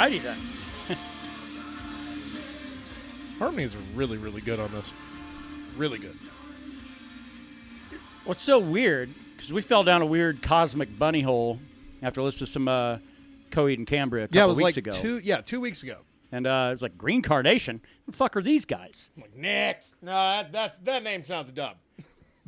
righty then. Harmonies are really, really good on this. Really good. What's so weird, because we fell down a weird cosmic bunny hole after listening to some Coheed and Cambria a couple weeks ago. 2 weeks ago. And it was like, Green Carnation? Who the fuck are these guys? I'm like, next. No, that name sounds dumb.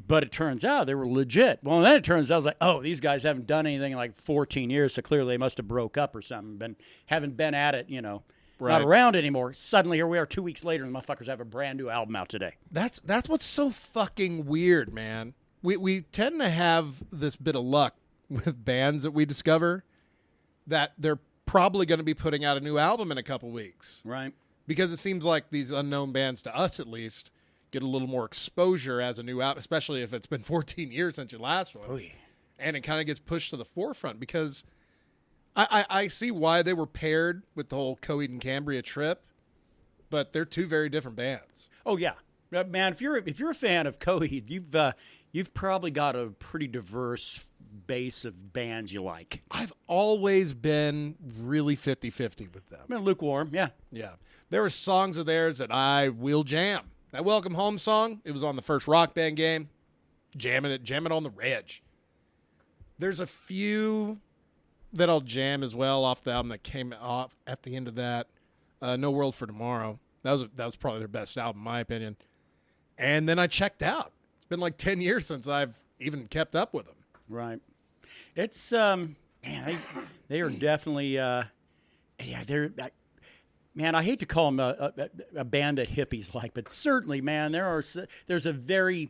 But it turns out they were legit. Well, and then it turns out I was like, oh, these guys haven't done anything in like 14 years, so clearly they must have broke up or something. Haven't been at it, not around anymore. Suddenly, here we are 2 weeks later, and the motherfuckers have a brand new album out today. That's what's so fucking weird, man. We tend to have this bit of luck with bands that we discover that they're probably going to be putting out a new album in a couple weeks. Right. Because it seems like these unknown bands, to us at least, get a little more exposure as a new album, especially if it's been 14 years since your last one. Oy. And it kind of gets pushed to the forefront because I see why they were paired with the whole Coheed and Cambria trip, but they're two very different bands. Oh, yeah. Man, if you're a fan of Coheed, you've probably got a pretty diverse base of bands you like. I've always been really 50-50 with them. I mean, lukewarm, yeah. Yeah. There are songs of theirs that I will jam. That Welcome Home song, it was on the first Rock Band game. Jam it on the reg. There's a few that I'll jam as well off the album that came off at the end of that. No World for Tomorrow. That was probably their best album, in my opinion. And then I checked out. It's been like 10 years since I've even kept up with them. Right. It's man, they are definitely man, I hate to call them a band that hippies like, but certainly, man, there's a very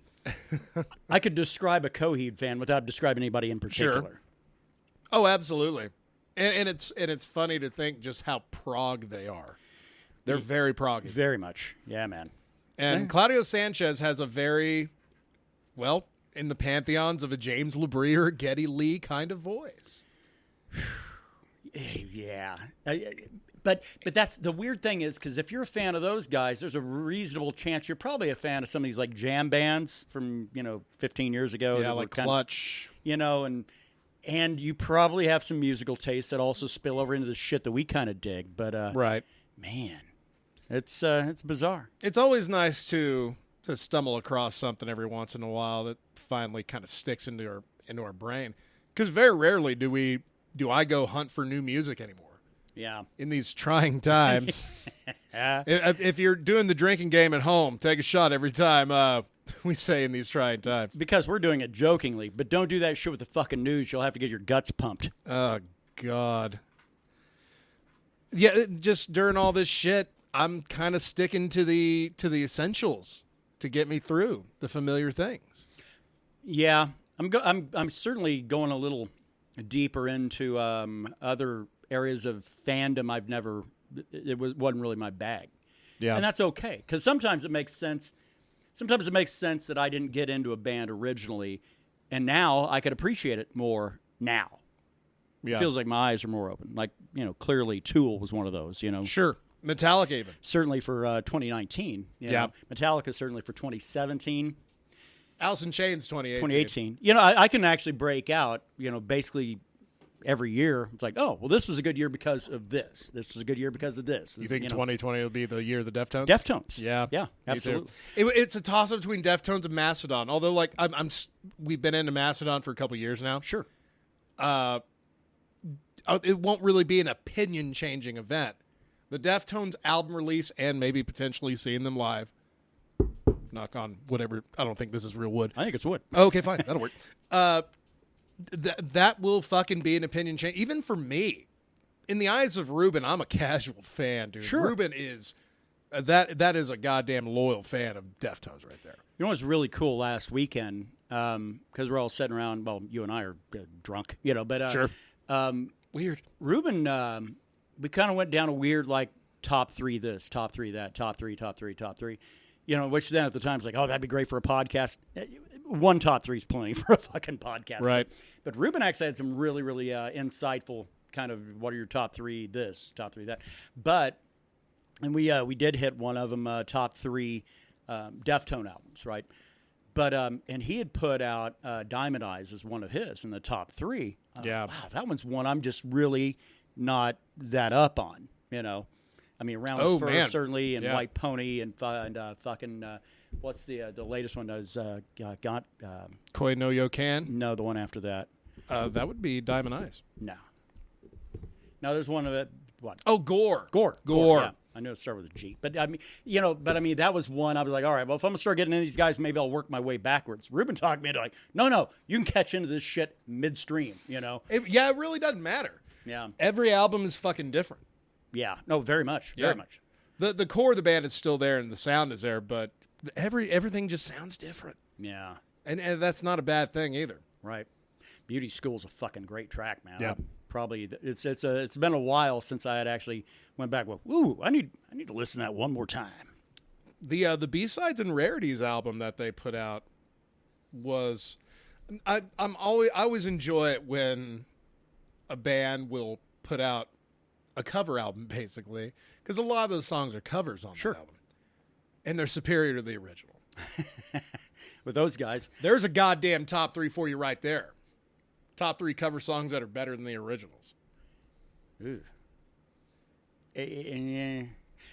I could describe a Coheed fan without describing anybody in particular. Sure. Oh, absolutely. And it's funny to think just how prog they are. They're very proggy. Very much. Yeah, man. And Claudio Sanchez has a very, well, in the pantheons of a James LaBrie or Geddy Lee kind of voice. Yeah. But that's the weird thing is because if you're a fan of those guys, there's a reasonable chance you're probably a fan of some of these like jam bands from 15 years ago. Yeah, like Clutch. And you probably have some musical tastes that also spill over into the shit that we kind of dig. But right, man, it's bizarre. It's always nice to stumble across something every once in a while that finally kind of sticks into our brain. Because very rarely do I go hunt for new music anymore. Yeah. In these trying times. If you're doing the drinking game at home, take a shot every time we say in these trying times. Because we're doing it jokingly, but don't do that shit with the fucking news. You'll have to get your guts pumped. Oh, God. Yeah, just during all this shit, I'm kind of sticking to the essentials to get me through the familiar things. Yeah. I'm certainly going a little deeper into other areas of fandom wasn't really my bag. Yeah. And that's okay, because sometimes it makes sense. Sometimes it makes sense that I didn't get into a band originally, and now I could appreciate it more now. Yeah. It feels like my eyes are more open. Like, clearly Tool was one of those, Sure. Metallica even. Certainly for 2019. Yeah. Metallica certainly for 2017. Alice in Chains 2018. I can actually break out, basically every year. It's like, oh, well, this was a good year because of this. This was a good year because of this. You think 2020 will be the year of the Deftones? Deftones. Yeah. Yeah, absolutely. It's a toss-up between Deftones and Mastodon. Although, like, we've been into Mastodon for a couple years now. Sure. It won't really be an opinion-changing event. The Deftones album release and maybe potentially seeing them live. Knock on whatever. I don't think this is real wood. I think it's wood. Okay, fine. That'll work. That will fucking be an opinion change. Even for me. In the eyes of Ruben, I'm a casual fan, dude. Sure. Ruben is... that is a goddamn loyal fan of Deftones right there. You know what was really cool last weekend? Because we're all sitting around, well, you and I are drunk, but... Sure. Weird. Ruben, we kind of went down a weird, like, top three this, top three that, top three. Which then at the time is like, oh, that'd be great for a podcast. One top three is plenty for a fucking podcast. Right. But Ruben actually had some really, really insightful kind of what are your top three this, top three that. And we did hit one of them, top three Deftone albums, right? But and he had put out Diamond Eyes as one of his in the top three. Yeah. Wow, that one's one I'm just really not that up on. You know, I mean, Round Oh, the Fur man. certainly, and Yeah. White Pony, and fucking what's the latest one? Is Koi no Yokan. no, the one after that. That would be Diamond Eyes. No, there's one of it. What? Oh, Gore. Gore. Gore. Yeah. I knew it started with a G. But I mean, that was one I was like, all right, well, if I'm going to start getting into these guys, maybe I'll work my way backwards. Ruben talked me into like, no, you can catch into this shit midstream, you know? It really doesn't matter. Yeah. Every album is fucking different. Yeah. No, very much. Very much. The core of the band is still there and the sound is there, but everything just sounds different. Yeah. And that's not a bad thing either. Right. Beauty School's a fucking great track, man. Yeah. Probably it's been a while since I had actually went back. Well, ooh, I need to listen to that one more time. The B-sides and rarities album that they put out was, I always enjoy it when a band will put out a cover album, basically, because a lot of those songs are covers on Sure. that album, and they're superior to the original. With those guys, There's a goddamn top 3 for you right there. Top 3 cover songs that are better than the originals. ooh.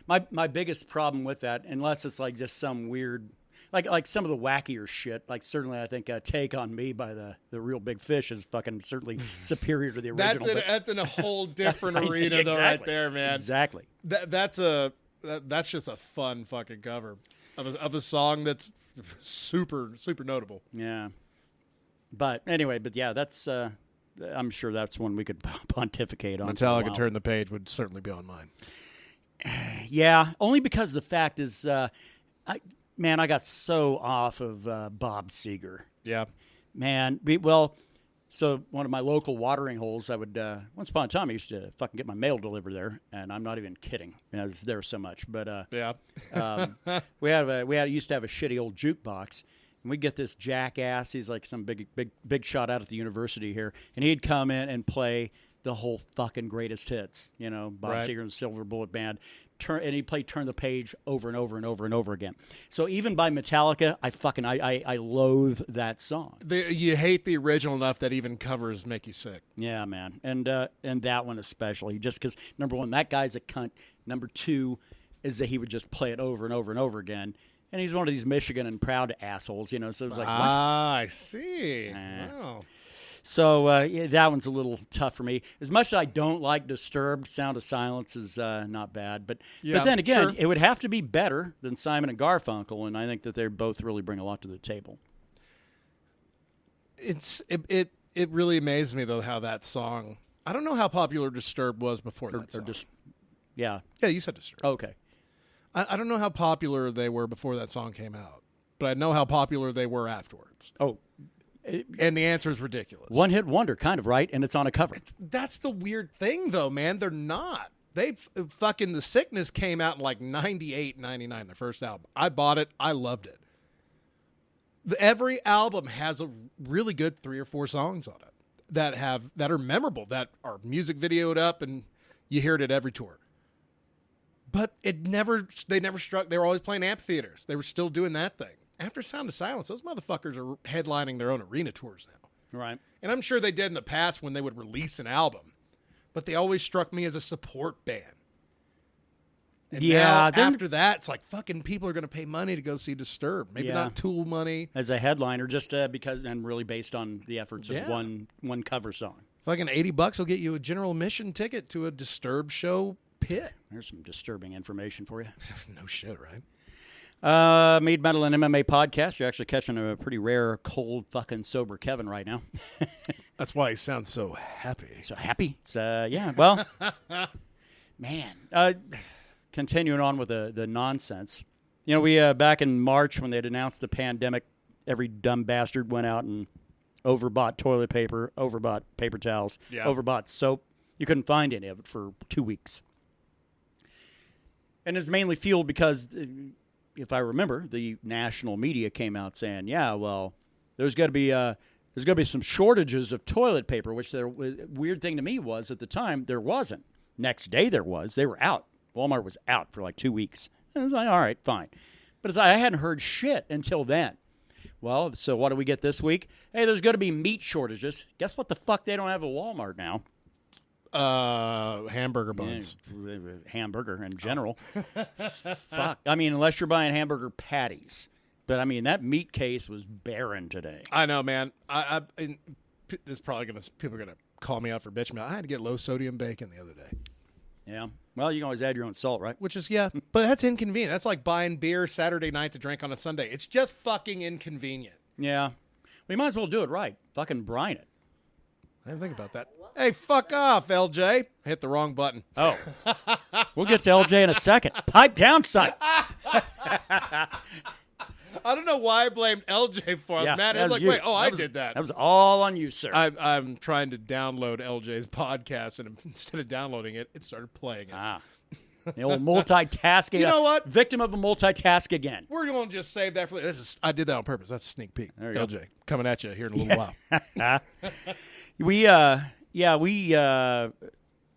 My biggest problem with that, unless it's like just some weird, like some of the wackier shit, like certainly I think Take on Me by the Real Big Fish is fucking certainly superior to the original. That's in a whole different arena, Exactly. though, right there, man. Exactly. That's just a fun fucking cover of a song that's super notable. Yeah. But anyway, that's I'm sure that's one we could pontificate on. for a Metallica while. Turn the Page would certainly be on mine. Yeah, only because the fact is, I got so off of Bob Seger. Yeah. Man, so one of my local watering holes, I would once upon a time I used to fucking get my mail delivered there, and I'm not even kidding. I was there so much, but Yeah. we used to have a shitty old jukebox. And we'd get this jackass. He's like some big shot out at the university here, and he'd come in and play the whole fucking greatest hits. You know, Bob Right. Seger and the Silver Bullet Band. And he'd play Turn the Page over and over and over and over again. So even by Metallica, I loathe that song. You hate the original enough that even covers make you sick. Yeah, man, and that one especially, just because number one, that guy's a cunt. Number two, is that he would just play it over and over and over again. And he's one of these Michigan and proud assholes, you know. So it was like, what? I see. Wow. So that one's a little tough for me. As much as I don't like Disturbed, Sound of Silence is not bad. But then again, sure. it would have to be better than Simon and Garfunkel, and I think that they both really bring a lot to the table. It really amazed me though how that song. I don't know how popular Disturbed was before that song. Yeah. Yeah, you said Disturbed. Okay. I don't know how popular they were before that song came out, but I know how popular they were afterwards. Oh. And the answer is ridiculous. One hit wonder, kind of, right? And it's on a cover. That's the weird thing, though, man. They're not. Fucking The Sickness came out in like 98, 99, their first album. I bought it. I loved it. Every album has a really good 3 or 4 songs on it that are memorable, that are music videoed up, and you hear it at every tour. But they never struck. They were always playing amphitheaters. They were still doing that thing. After Sound of Silence, those motherfuckers are headlining their own arena tours now. Right. And I'm sure they did in the past when they would release an album. But they always struck me as a support band. And now, after that, it's like fucking people are going to pay money to go see Disturbed. Maybe not Tool money. As a headliner, just because, and really based on the efforts of one cover song. Fucking $80 will get you a general admission ticket to a Disturbed show pit. There's some disturbing information for you. No shit, right? Mead, Metal, and MMA podcast. You're actually catching a pretty rare, cold, fucking sober Kevin right now. That's why he sounds so happy. So happy? It's, yeah, well, man. Continuing on with the nonsense. You know, we back in March when they'd announced the pandemic, every dumb bastard went out and overbought toilet paper, overbought paper towels, overbought soap. You couldn't find any of it for 2 weeks. And it's mainly fueled because, if I remember, the national media came out saying, yeah, well, there's got to be some shortages of toilet paper, which the weird thing to me was at the time there wasn't. Next day there was. They were out. Walmart was out for like 2 weeks. And I was like, all right, fine. But I hadn't heard shit until then. Well, so what do we get this week? Hey, there's going to be meat shortages. Guess what the fuck they don't have at Walmart now? Hamburger buns. Hamburger in general. Fuck. I mean, unless you're buying hamburger patties. But, I mean, that meat case was barren today. I know, man. This is probably people are going to call me out for bitching. I had to get low-sodium bacon the other day. Yeah. Well, you can always add your own salt, right? Which is, yeah. But that's inconvenient. That's like buying beer Saturday night to drink on a Sunday. It's just fucking inconvenient. Yeah. We might as well do it right. Fucking brine it. I didn't think about that. Hey, fuck off, LJ. I hit the wrong button. Oh. We'll get to LJ in a second. Pipe down, son. I don't know why I blamed LJ for it. Yeah, Matt, that was was like, you. wait, I did that. That was all on you, sir. I'm trying to download LJ's podcast, and instead of downloading it, it started playing it. The old multitasking. You know what? Victim of a multitask again. We're going to just save that for I did that on purpose. That's a sneak peek. There you LJ, go. coming at you here in a little while.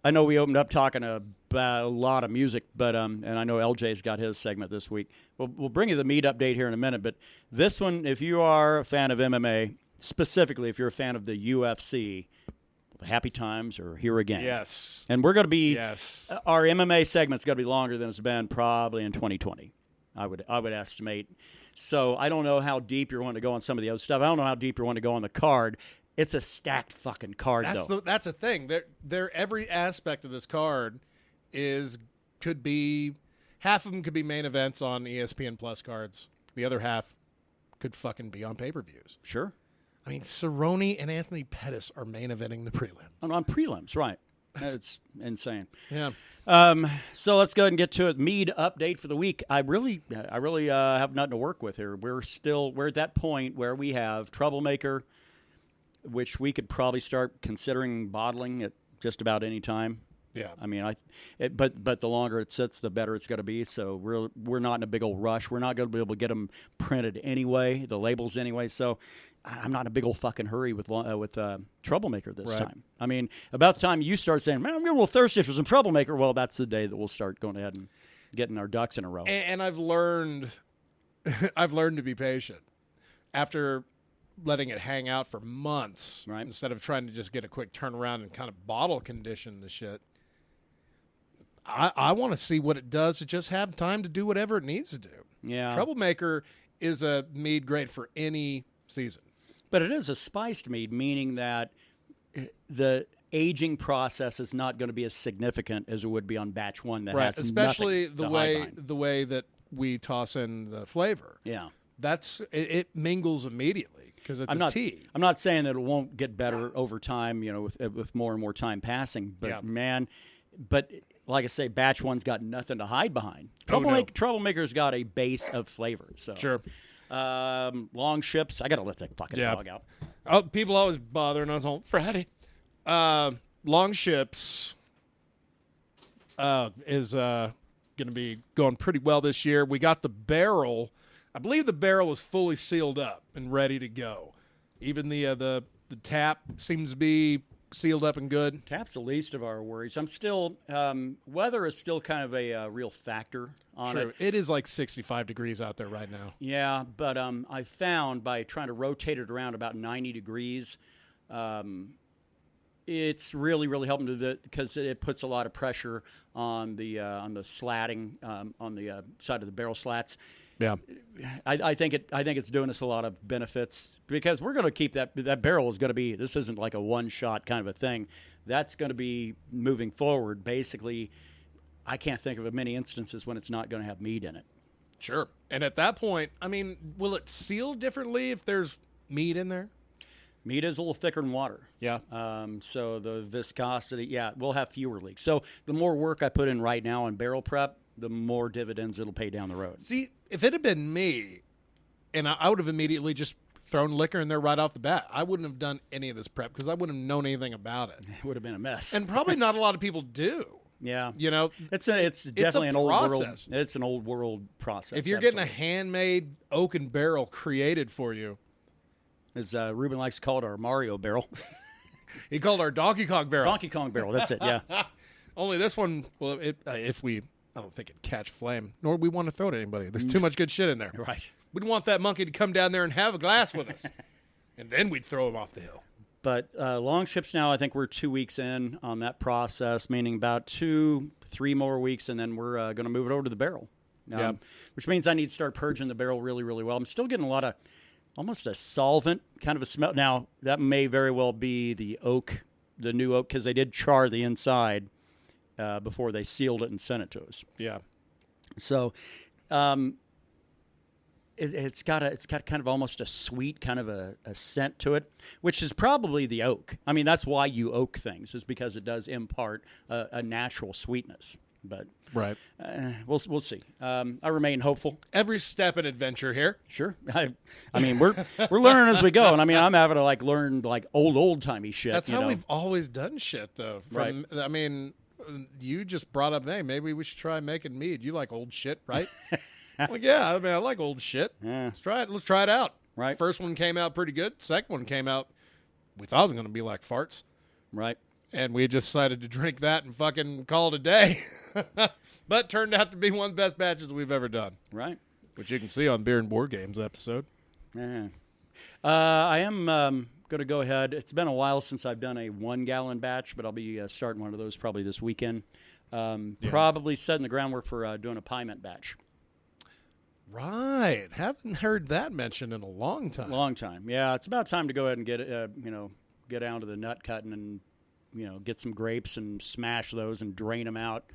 I know we opened up talking about a lot of music, but and I know LJ's got his segment this week. We'll bring you the Mead update here in a minute, but this one, if you are a fan of MMA, specifically if you're a fan of the UFC, happy times are here again. Yes. And we're going to be, yes. Our MMA segment's going to be longer than it's been probably in 2020, I would estimate. So I don't know how deep you're wanting to go on some of the other stuff. I don't know how deep you're wanting to go on the card. It's a stacked fucking card, though. That's the thing. Every aspect of this card could be half of them could be main events on ESPN Plus cards. The other half could fucking be on pay-per-views. Sure. I mean, Cerrone and Anthony Pettis are main eventing the prelims. On prelims, right. It's insane. Yeah. So let's go ahead and get to it. Mead update for the week. I really have nothing to work with here. We're at that point where we have Troublemaker, which we could probably start considering bottling at just about any time. Yeah. I mean, but the longer it sits, the better it's going to be. So we're not in a big old rush. We're not going to be able to get them printed anyway, the labels anyway. So I'm not in a big old fucking hurry with Troublemaker this time. I mean, about the time you start saying, man, I'm getting a little thirsty for some Troublemaker, well, that's the day that we'll start going ahead and getting our ducks in a row. And I've learned to be patient after letting it hang out for months, right? Instead of trying to just get a quick turnaround and kind of bottle condition the shit. I want to see what it does to just have time to do whatever it needs to do. Yeah. Troublemaker is a mead great for any season. But it is a spiced mead, meaning that the aging process is not going to be as significant as it would be on batch one that has especially nothing the to way hide behind. the way that we toss in the flavor. Yeah. It mingles immediately because it's tea. I'm not saying that it won't get better over time, with more and more time passing. But like I say, batch one's got nothing to hide behind. Troublemaker's got a base of flavor. So sure. Long ships. I got to let that fucking dog out. Oh, people always bothering us on Friday. Long ships is going to be going pretty well this year. We got the barrel. I believe the barrel is fully sealed up and ready to go. Even the tap seems to be sealed up and good. Tap's the least of our worries. I'm still weather is still kind of a real factor on it. It is like 65 degrees out there right now. Yeah, but I found by trying to rotate it around about 90 degrees, it's really, really helping because it puts a lot of pressure on the slatting on the side of the barrel slats. Yeah, I think it's doing us a lot of benefits because we're going to keep that barrel is going to be. This isn't like a one shot kind of a thing. That's going to be moving forward. Basically, I can't think of many instances when it's not going to have mead in it. Sure. And at that point, I mean, will it seal differently if there's mead in there? Mead is a little thicker than water. Yeah. So the viscosity, we'll have fewer leaks. So the more work I put in right now on barrel prep, the more dividends it'll pay down the road. See, if it had been me, and I would have immediately just thrown liquor in there right off the bat, I wouldn't have done any of this prep because I wouldn't have known anything about it. It would have been a mess. And probably not a lot of people do. Yeah. It's definitely an old process. world. It's an old world process. If you're getting a handmade oaken barrel created for you. As Ruben likes to call it, our Mario barrel. He called it our Donkey Kong barrel. Donkey Kong barrel, that's it, yeah. Only this one, well, I don't think it'd catch flame, nor we want to throw it at anybody. There's too much good shit in there. Right. We'd want that monkey to come down there and have a glass with us. And then we'd throw him off the hill. But long ships now, I think we're 2 weeks in on that process, meaning about 2-3 more weeks, and then we're going to move it over to the barrel. Which means I need to start purging the barrel really, really well. I'm still getting a lot of almost a solvent kind of a smell. Now, that may very well be the oak, the new oak, because they did char the inside before they sealed it and sent it to us. Yeah. So it's got kind of almost a sweet kind of a scent to it, which is probably the oak. I mean, that's why you oak things, is because it does impart a natural sweetness. But right, we'll see. I remain hopeful. Every step an adventure here. Sure. I mean, we're learning as we go, and I mean, I'm having to like learn like old timey shit. That's how we've always done shit, though. Right. I mean, you just brought up, hey, maybe we should try making mead. You like old shit, right? Well, yeah. I mean, I like old shit. Yeah. Let's try it. Let's try it out. Right. First one came out pretty good. Second one came out, we thought it was going to be like farts. Right. And we just decided to drink that and fucking call it a day. But turned out to be one of the best batches we've ever done. Right. Which you can see on Beer and Board Games episode. Yeah. I am going to go ahead. It's been a while since I've done a 1 gallon batch, but I'll be starting one of those probably this weekend. Probably setting the groundwork for doing a piment batch. Right. Haven't heard that mentioned in a long time. Long time. Yeah. It's about time to go ahead and get down to the nut cutting and, get some grapes and smash those and drain them out,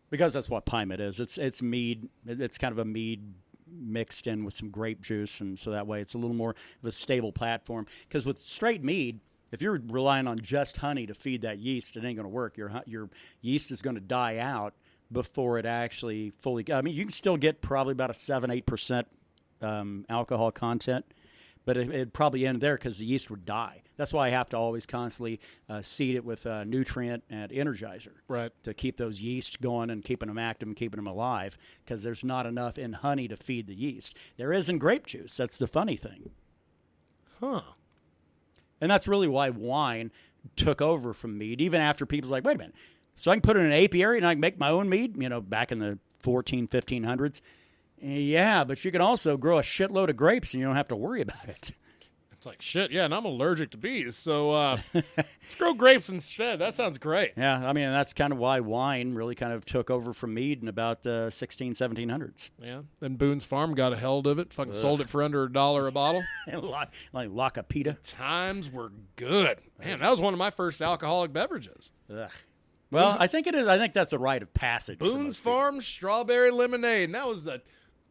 because that's what piment is. It's mead. It's kind of a mead mixed in with some grape juice, and so that way it's a little more of a stable platform. Because with straight mead, if you're relying on just honey to feed that yeast, it ain't going to work. Your yeast is going to die out before it actually fully. I mean, you can still get probably about a 7-8% alcohol content, but it'd probably end there because the yeast would die. That's why I have to always constantly seed it with nutrient and energizer, right, to keep those yeast going and keeping them active and keeping them alive, because there's not enough in honey to feed the yeast. There is in grape juice. That's the funny thing. Huh. And that's really why wine took over from mead, even after people's like, wait a minute, so I can put it in an apiary and I can make my own mead, back in the 1500s. Yeah, but you can also grow a shitload of grapes and you don't have to worry about it. It's like, shit, yeah, and I'm allergic to bees, so let's grow grapes instead. That sounds great. Yeah, I mean, that's kind of why wine really kind of took over from mead in about 1700s. Yeah, then Boone's Farm got a held of it, fucking sold it for under $1 a bottle. Like Lacapita. Times were good. Man, that was one of my first alcoholic beverages. Ugh. Well, I think it is. I think that's a rite of passage. Boone's Farm strawberry lemonade, and that was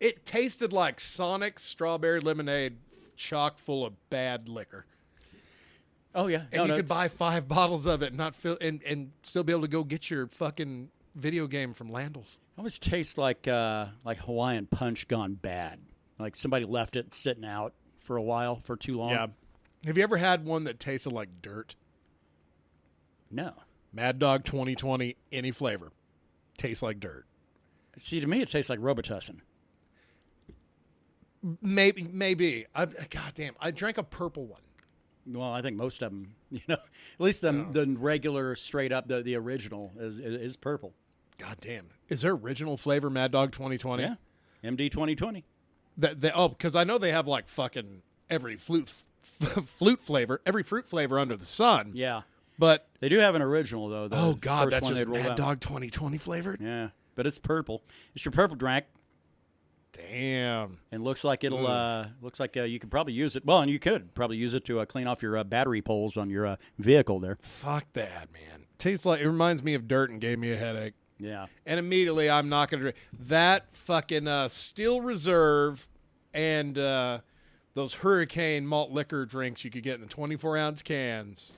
it tasted like Sonic's strawberry lemonade, chock full of bad liquor. Oh yeah, and you could buy 5 bottles of it and not feel and still be able to go get your fucking video game from Landell's. It always tastes like Hawaiian Punch gone bad. Like somebody left it sitting out for a while, for too long. Yeah. Have you ever had one that tasted like dirt? No. Mad Dog 2020, any flavor, tastes like dirt. See, to me, it tastes like Robitussin. Maybe. Goddamn, I drank a purple one. Well, I think most of them, at least the regular, straight up, the original is purple. Goddamn, is there original flavor Mad Dog 2020? Yeah, MD 2020. Because I know they have like fucking every flute flavor, every fruit flavor under the sun. Yeah, but they do have an original though. Oh God, that's just Mad Dog 2020 flavored. Yeah, but it's purple. It's your purple drink. Damn. And looks like it'll you could probably use it. Well, and you could probably use it to clean off your battery poles on your vehicle there. Fuck that, man. Tastes like, it reminds me of dirt and gave me a headache. Yeah. And immediately I'm not going to drink that fucking Steel Reserve and those Hurricane malt liquor drinks you could get in the 24-ounce cans.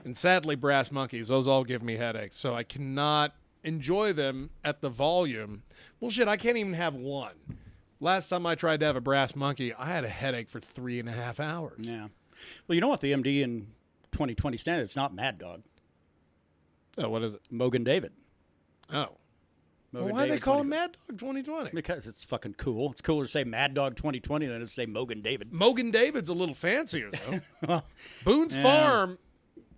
And sadly, Brass Monkeys, those all give me headaches. So I cannot enjoy them at the volume. Well, shit, I can't even have one. Last time I tried to have a Brass Monkey, I had a headache for 3.5 hours. Yeah. Well, you know what the MD in 2020 stands? It's not Mad Dog. Oh, what is it? Mogan David. Oh. Well, why do they call it Mad Dog 2020? Because it's fucking cool. It's cooler to say Mad Dog 2020 than to say Mogan David. Mogan David's a little fancier, though. Boone's Farm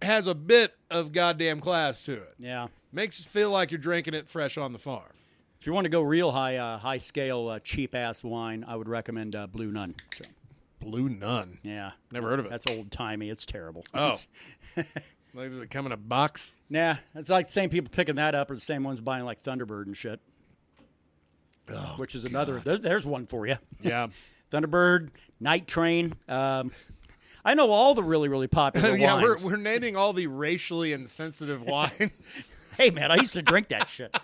has a bit of goddamn class to it. Yeah. Makes it feel like you're drinking it fresh on the farm. If you want to go real high scale, cheap ass wine, I would recommend Blue Nun. So. Blue Nun. Yeah. Never heard of it. That's old-timey. It's terrible. Oh. Like, does it come in a box? Nah, it's like the same people picking that up are the same ones buying like Thunderbird and shit. Oh, which is another. There's one for you. Yeah. Thunderbird, Night Train. I know all the really, really popular Yeah, wines. we're naming all the racially insensitive wines. Hey, man, I used to drink that shit.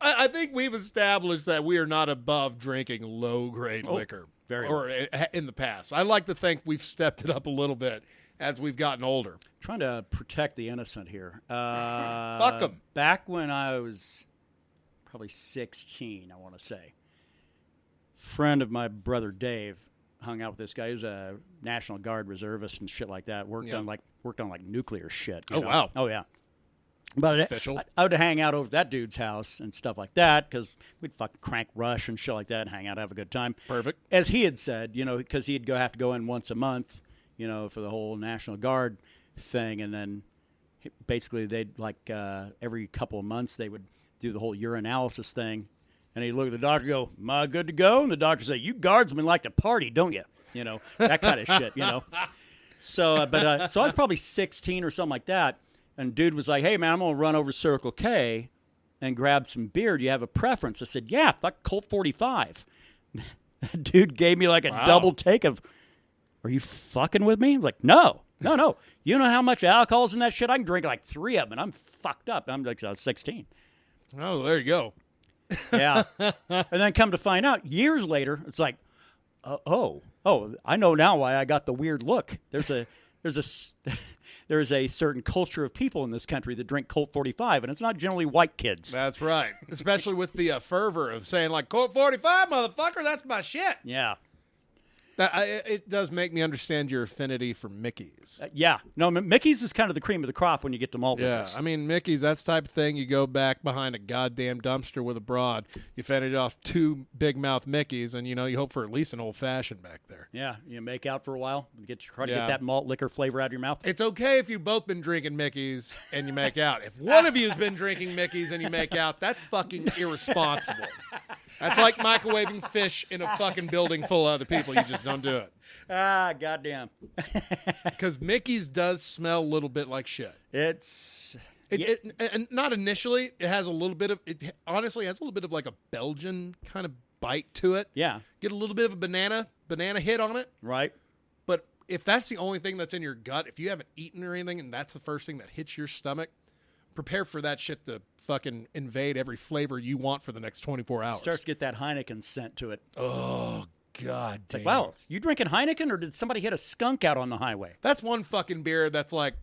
I think we've established that we are not above drinking low-grade liquor. Or in the past. I like to think we've stepped it up a little bit as we've gotten older. Trying to protect the innocent here. Fuck them. Back when I was probably 16, I want to say, friend of my brother Dave hung out with this guy. He's a National Guard reservist and shit like that. Worked on like nuclear shit. You know? Wow. Oh yeah. But I would hang out over at that dude's house and stuff like that because we'd fucking crank Rush and shit like that and hang out, have a good time. Perfect. As he had said, because he'd have to go in once a month, for the whole National Guard thing, and then basically they'd every couple of months they would do the whole urinalysis thing. And he'd look at the doctor and go, "Am I good to go?" And the doctor would say, "You guardsmen like to party, don't you?" That kind of shit, So, so I was probably 16 or something like that. And dude was like, "Hey, man, I'm going to run over Circle K and grab some beer. Do you have a preference?" I said, "Yeah, fuck Colt 45. That dude gave me like a double take of, "Are you fucking with me?" I'm like, no. You know how much alcohol's in that shit? I can drink like 3 of them, and I'm fucked up. I'm like, I was 16. Oh, there you go. Yeah. And then come to find out, years later, it's like, oh, I know now why I got the weird look. There's a certain culture of people in this country that drink Colt 45, and it's not generally white kids. That's right. Especially with the fervor of saying, like, Colt 45, motherfucker, that's my shit. Yeah. It does make me understand your affinity for Mickey's. Yeah. No, Mickey's is kind of the cream of the crop when you get to malt liquors. I mean, Mickey's, that's the type of thing. You go back behind a goddamn dumpster with a broad, you fended off 2 big mouth Mickeys, and, you hope for at least an old-fashioned back there. Yeah. You make out for a while, try to get that malt liquor flavor out of your mouth. It's okay if you've both been drinking Mickey's and you make out. If one of you's been drinking Mickey's and you make out, that's fucking irresponsible. That's like microwaving fish in a fucking building full of other people. You just don't do it. Ah, goddamn. Because Mickey's does smell a little bit like shit. And not initially. It has a little bit of, it honestly has a little bit of like a Belgian kind of bite to it. Yeah. Get a little bit of a banana hit on it. Right. But if that's the only thing that's in your gut, if you haven't eaten or anything and that's the first thing that hits your stomach, prepare for that shit to fucking invade every flavor you want for the next 24 hours. Starts to get that Heineken scent to it. Oh, God damn. Like, wow, you drinking Heineken or did somebody hit a skunk out on the highway? That's one fucking beer that's like,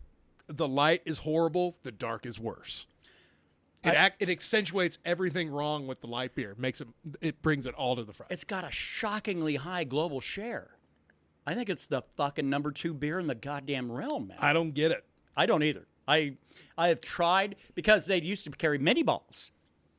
the light is horrible, the dark is worse. It accentuates everything wrong with the light beer. It brings it all to the front. It's got a shockingly high global share. I think it's the fucking number 2 beer in the goddamn realm, man. I don't get it. I don't either. I have tried because they used to carry mini balls.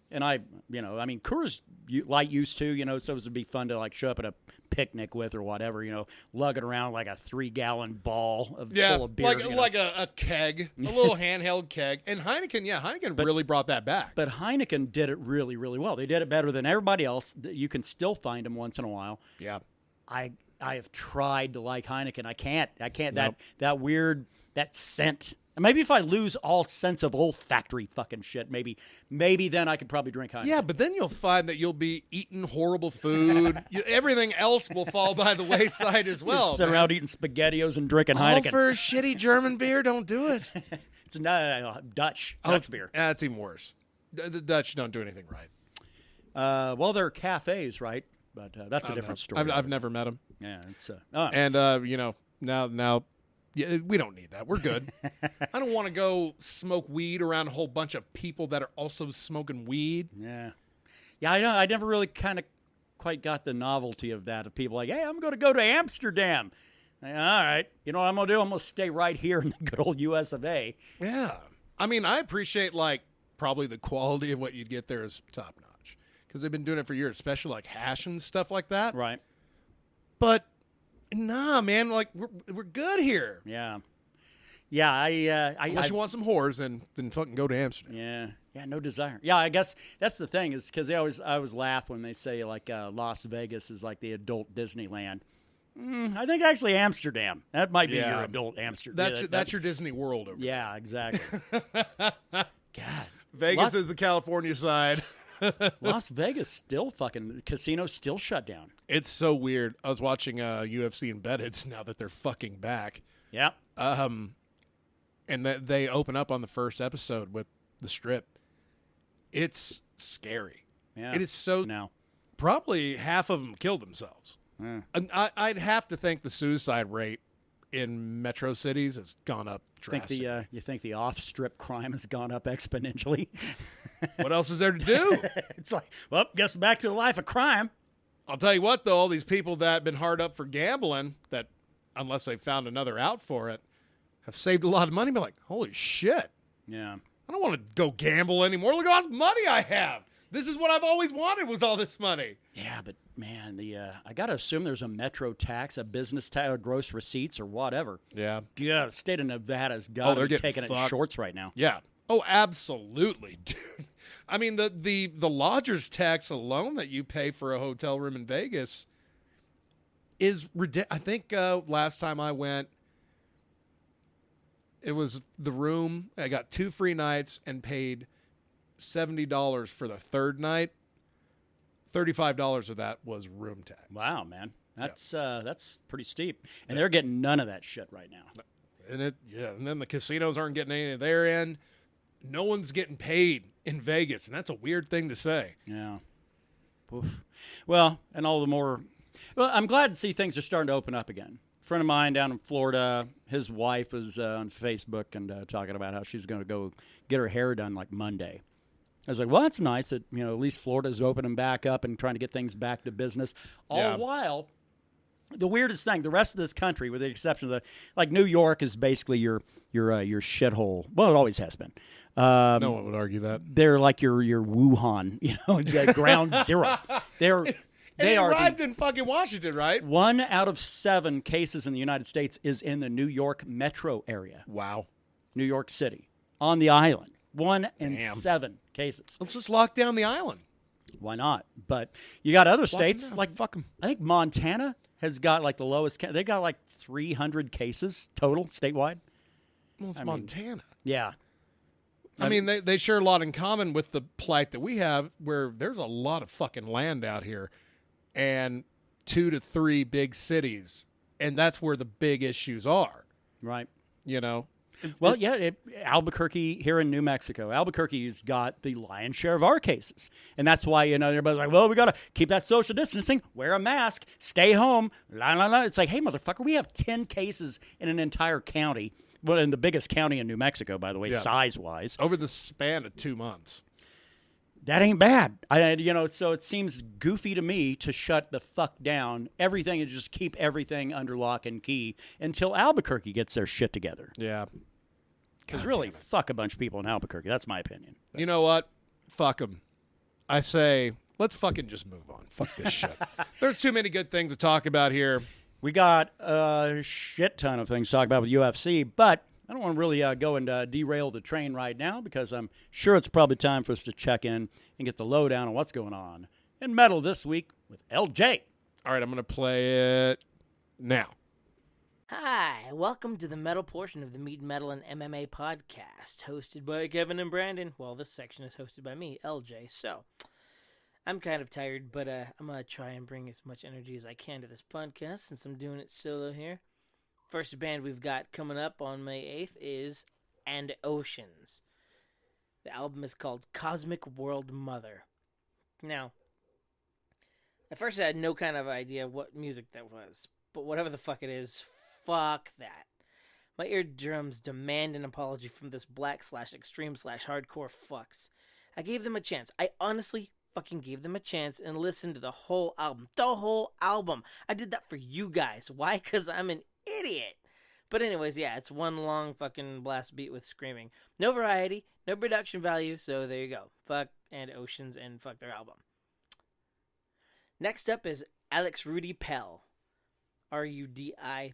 And Coors Light used to, so it would be fun to like show up at a picnic with or whatever, lugging around like a 3-gallon ball full of beer. Like a keg, a little handheld keg. And Heineken really brought that back. But Heineken did it really, really well. They did it better than everybody else. You can still find them once in a while. Yeah. I have tried to like Heineken. I can't. Nope. That weird, that scent. Maybe if I lose all sense of olfactory fucking shit, maybe then I could probably drink Heineken. Yeah, but then you'll find that you'll be eating horrible food. Everything else will fall by the wayside as well. Sit around eating SpaghettiOs and drinking Heineken. All for shitty German beer, don't do it. It's Dutch beer. That's even worse. The Dutch don't do anything right. Well, they're cafes, right? But that's a different story. I've never met them. Yeah, it's and now. Yeah, we don't need that. We're good. I don't want to go smoke weed around a whole bunch of people that are also smoking weed. Yeah. Yeah, I know. I never really kind of quite got the novelty of that, of people like, hey, I'm going to go to Amsterdam. Like, all right. You know what I'm going to do? I'm going to stay right here in the good old US of A. Yeah. I mean, I appreciate, probably the quality of what you'd get there is top-notch. Because they've been doing it for years, especially, hash and stuff like that. Right. But... nah, man, we're good here. Yeah. Yeah, unless you want some whores, then fucking go to Amsterdam. Yeah, no desire. Yeah, I guess that's the thing is because I always laugh when they say Las Vegas is like the adult Disneyland. I think actually Amsterdam. That might be your adult Amsterdam. That's your Disney World over Yeah, exactly. God. Vegas is the California side. Las Vegas still fucking, casinos still shut down. It's so weird. I was watching UFC embeddeds now that they're fucking back. Yeah. And that they open up on the first episode with the strip. It's scary. Yeah. It is so. Now, probably half of them killed themselves. Yeah. And I'd have to think the suicide rate in metro cities has gone up drastically. you think the off-strip crime has gone up exponentially? What else is there to do? It's like, well, guess back to the life of crime. I'll tell you what, though, all these people that have been hard up for gambling, that unless they found another out for it, have saved a lot of money. Be like, holy shit. Yeah. I don't want to go gamble anymore. Look at how much money I have. This is what I've always wanted, was all this money. Yeah, but man, I got to assume there's a metro tax, a business tax, or gross receipts, or whatever. Yeah. Yeah, the state of Nevada's got to be taking it in shorts right now. Yeah. Oh, absolutely, dude. I mean, the lodger's tax alone that you pay for a hotel room in Vegas is ridiculous. I think last time I went, it was the room. I got 2 free nights and paid $70 for the third night. $35 of that was room tax. Wow, man. That's pretty steep. And they're getting none of that shit right now. And then the casinos aren't getting any of their end. No one's getting paid in Vegas, and that's a weird thing to say. Yeah. Oof. Well, and all the more. Well, I'm glad to see things are starting to open up again. A friend of mine down in Florida, his wife was on Facebook and talking about how she's going to go get her hair done like Monday. I was like, well, that's nice that, at least Florida's opening back up and trying to get things back to business. All while, the weirdest thing, the rest of this country, with the exception of like New York is basically your shithole. Well, it always has been. No one would argue that. They're like your Wuhan, ground zero. They arrived in fucking Washington, right? 1 out of 7 cases in the United States is in the New York metro area. Wow. New York City, on the island. 1 in 7 cases. Let's just lock down the island. Why not? But you got other states like fuck them. I think Montana has got like the lowest. They got like 300 cases total statewide. Well, it's Montana. Yeah. I mean, they share a lot in common with the plight that we have, where there's a lot of fucking land out here, and 2 to 3 big cities, and that's where the big issues are. Right. Well, Albuquerque here in New Mexico. Albuquerque's got the lion's share of our cases. And that's why, everybody's like, well, we got to keep that social distancing, wear a mask, stay home. La, la, la. It's like, hey, motherfucker, we have 10 cases in an entire county. Well, in the biggest county in New Mexico, by the way, size-wise. Over the span of 2 months. That ain't bad. So it seems goofy to me to shut the fuck down everything and just keep everything under lock and key until Albuquerque gets their shit together. Yeah. Because really, fuck a bunch of people in Albuquerque. That's my opinion. You know what? Fuck them. I say, let's fucking just move on. Fuck this shit. There's too many good things to talk about here. We got a shit ton of things to talk about with UFC, but I don't want to really go and derail the train right now because I'm sure it's probably time for us to check in and get the lowdown on what's going on in metal this week with LJ. All right, I'm going to play it now. Hi, welcome to the metal portion of the Mead, Metal, and MMA podcast, hosted by Kevin and Brandon. Well, this section is hosted by me, LJ, so I'm kind of tired, but I'm going to try and bring as much energy as I can to this podcast since I'm doing it solo here. First band we've got coming up on May 8th is And Oceans. The album is called Cosmic World Mother. Now, at first I had no kind of idea what music that was, but whatever the fuck it is, fuck that. My eardrums demand an apology from this black/extreme/hardcore fucks. I gave them a chance. I honestly fucking gave them a chance and listened to the whole album. The whole album. I did that for you guys. Why? Because I'm an idiot. But anyways, yeah, it's one long fucking blast beat with screaming. No variety, no production value, so there you go. Fuck And Oceans and fuck their album. Next up is Alex Rudy Pell. Rudippell.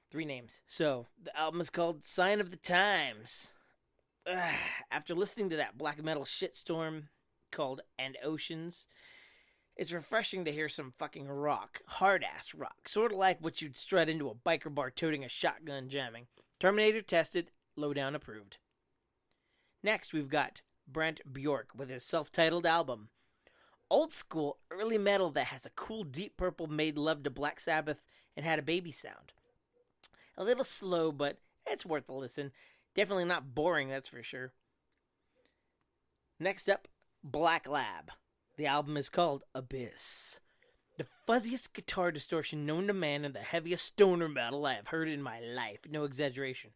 3 names. So, the album is called Sign of the Times. After listening to that black metal shitstorm called And Oceans, It's refreshing to hear some fucking rock, hard-ass rock, sort of like what you'd strut into a biker bar toting a shotgun jamming. Terminator tested, Lowdown approved. Next, we've got Brent Bjork with his self-titled album. Old school, early metal that has a cool deep purple made love to Black Sabbath and had a baby sound. A little slow, but it's worth a listen. Definitely not boring, that's for sure. Next up, Black Lab. The album is called Abyss. The fuzziest guitar distortion known to man and the heaviest stoner metal I have heard in my life. No exaggeration.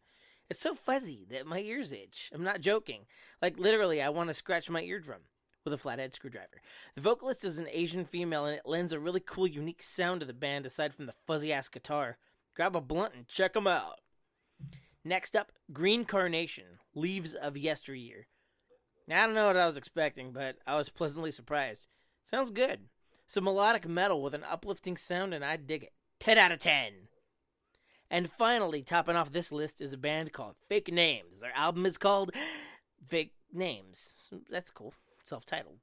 It's so fuzzy that my ears itch. I'm not joking. Like, literally, I want to scratch my eardrum with a flathead screwdriver. The vocalist is an Asian female, and it lends a really cool, unique sound to the band aside from the fuzzy-ass guitar. Grab a blunt and check them out. Next up, Green Carnation, Leaves of Yesteryear. Now, I don't know what I was expecting, but I was pleasantly surprised. Sounds good. Some melodic metal with an uplifting sound, and I dig it. 10 out of 10. And finally, topping off this list is a band called Fake Names. Their album is called Fake Names. So that's cool. Self-titled.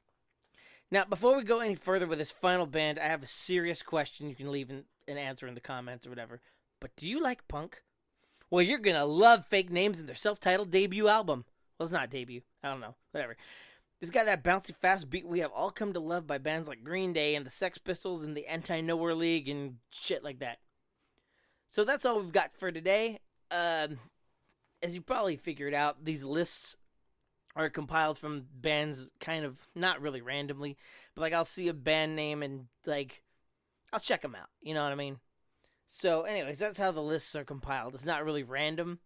Now, before we go any further with this final band, I have a serious question. You can leave an answer in the comments or whatever. But do you like punk? Well, you're going to love Fake Names and their self-titled debut album. Well, it's not debut. I don't know. Whatever. It's got that bouncy, fast beat we have all come to love by bands like Green Day and the Sex Pistols and the Anti-Nowhere League and shit like that. So that's all we've got for today. As you probably figured out, these lists are compiled from bands kind of not really randomly, but like I'll see a band name and like I'll check them out. You know what I mean? So anyways, that's how the lists are compiled. It's not really random,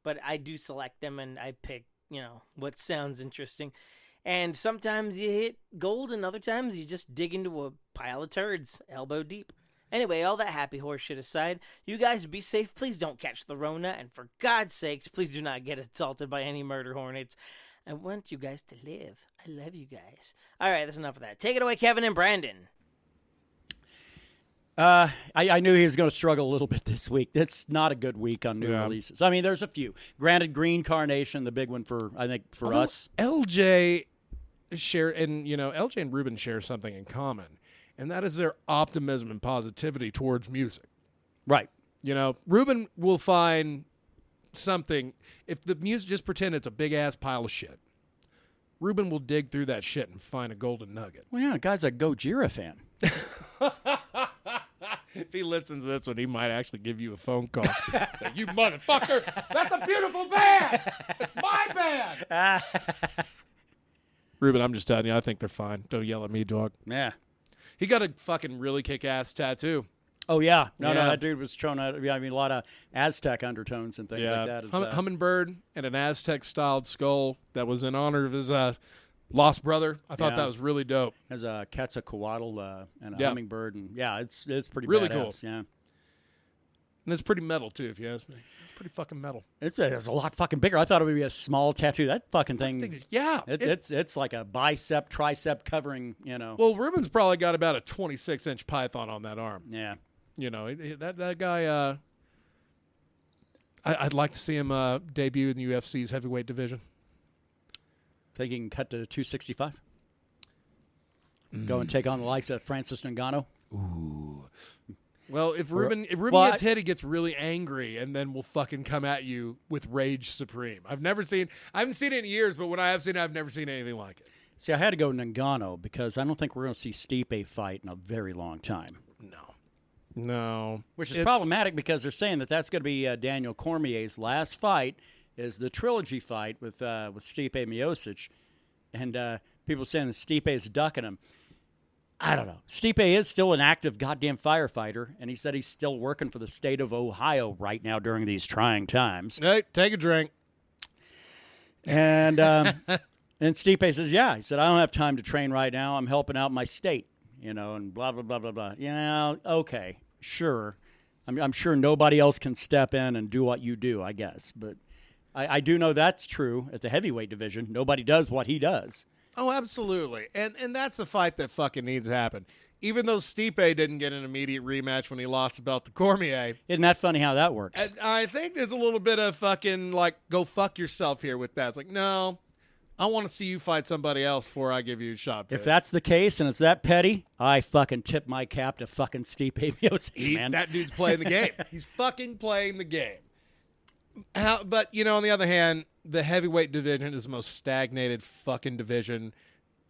but I do select them and I pick, what sounds interesting. And sometimes you hit gold and other times you just dig into a pile of turds, elbow deep. Anyway, all that happy horse shit aside, you guys be safe. Please don't catch the Rona. And for God's sakes, please do not get assaulted by any murder hornets. I want you guys to live. I love you guys. All right, that's enough of that. Take it away, Kevin and Brandon. I knew he was going to struggle a little bit this week. It's not a good week on new releases. I mean, there's a few. Granted, Green Carnation, the big one for us. LJ LJ and Ruben share something in common, and that is their optimism and positivity towards music. Right. Ruben will find something. If the music, just pretend it's a big-ass pile of shit. Ruben will dig through that shit and find a golden nugget. Well, yeah, guy's a Gojira fan. If he listens to this one, he might actually give you a phone call. Say, you motherfucker, that's a beautiful band. It's my band. Ruben, I'm just telling you, I think they're fine. Don't yell at me, dog. Yeah. He got a fucking really kick-ass tattoo. Oh, yeah. No, that dude was throwing out, a lot of Aztec undertones and things like that. Hummingbird and an Aztec-styled skull that was in honor of his lost brother. I thought that was really dope. Has a Quetzalcoatl and a hummingbird. And it's pretty really badass. Cool. Yeah. And it's pretty metal, too, if you ask me. It's pretty fucking metal. It's a lot fucking bigger. I thought it would be a small tattoo. That fucking thing. It's like a bicep, tricep covering, Well, Ruben's probably got about a 26-inch python on that arm. Yeah. That guy, I'd like to see him debut in the UFC's heavyweight division. Think he can cut to 265? Go and take on the likes of Francis Ngannou? Ooh. Well, if Ruben gets hit, he gets really angry, and then will fucking come at you with rage supreme. I haven't seen it in years, but when I have seen it, I've never seen anything like it. See, I had to go Ngannou because I don't think we're going to see Stipe fight in a very long time. No. Which is problematic because they're saying that's going to be Daniel Cormier's last fight is the trilogy fight with Stipe Miocic. And people saying that Stipe is ducking him. I don't know. Stipe is still an active goddamn firefighter, and he said he's still working for the state of Ohio right now during these trying times. Hey, take a drink. And and Stipe says, he said, I don't have time to train right now. I'm helping out my state, and blah, blah, blah, blah, blah. Okay, sure. I'm sure nobody else can step in and do what you do, I guess. But I do know that's true at the heavyweight division. Nobody does what he does. Oh, absolutely. And that's the fight that fucking needs to happen. Even though Stipe didn't get an immediate rematch when he lost the belt to Cormier. Isn't that funny how that works? I think there's a little bit of fucking, go fuck yourself here with that. It's like, no, I want to see you fight somebody else before I give you a shot. If that's the case and it's that petty, I fucking tip my cap to fucking Stipe Miocic, man. That dude's playing the game. He's fucking playing the game. But, on the other hand, the heavyweight division is the most stagnated fucking division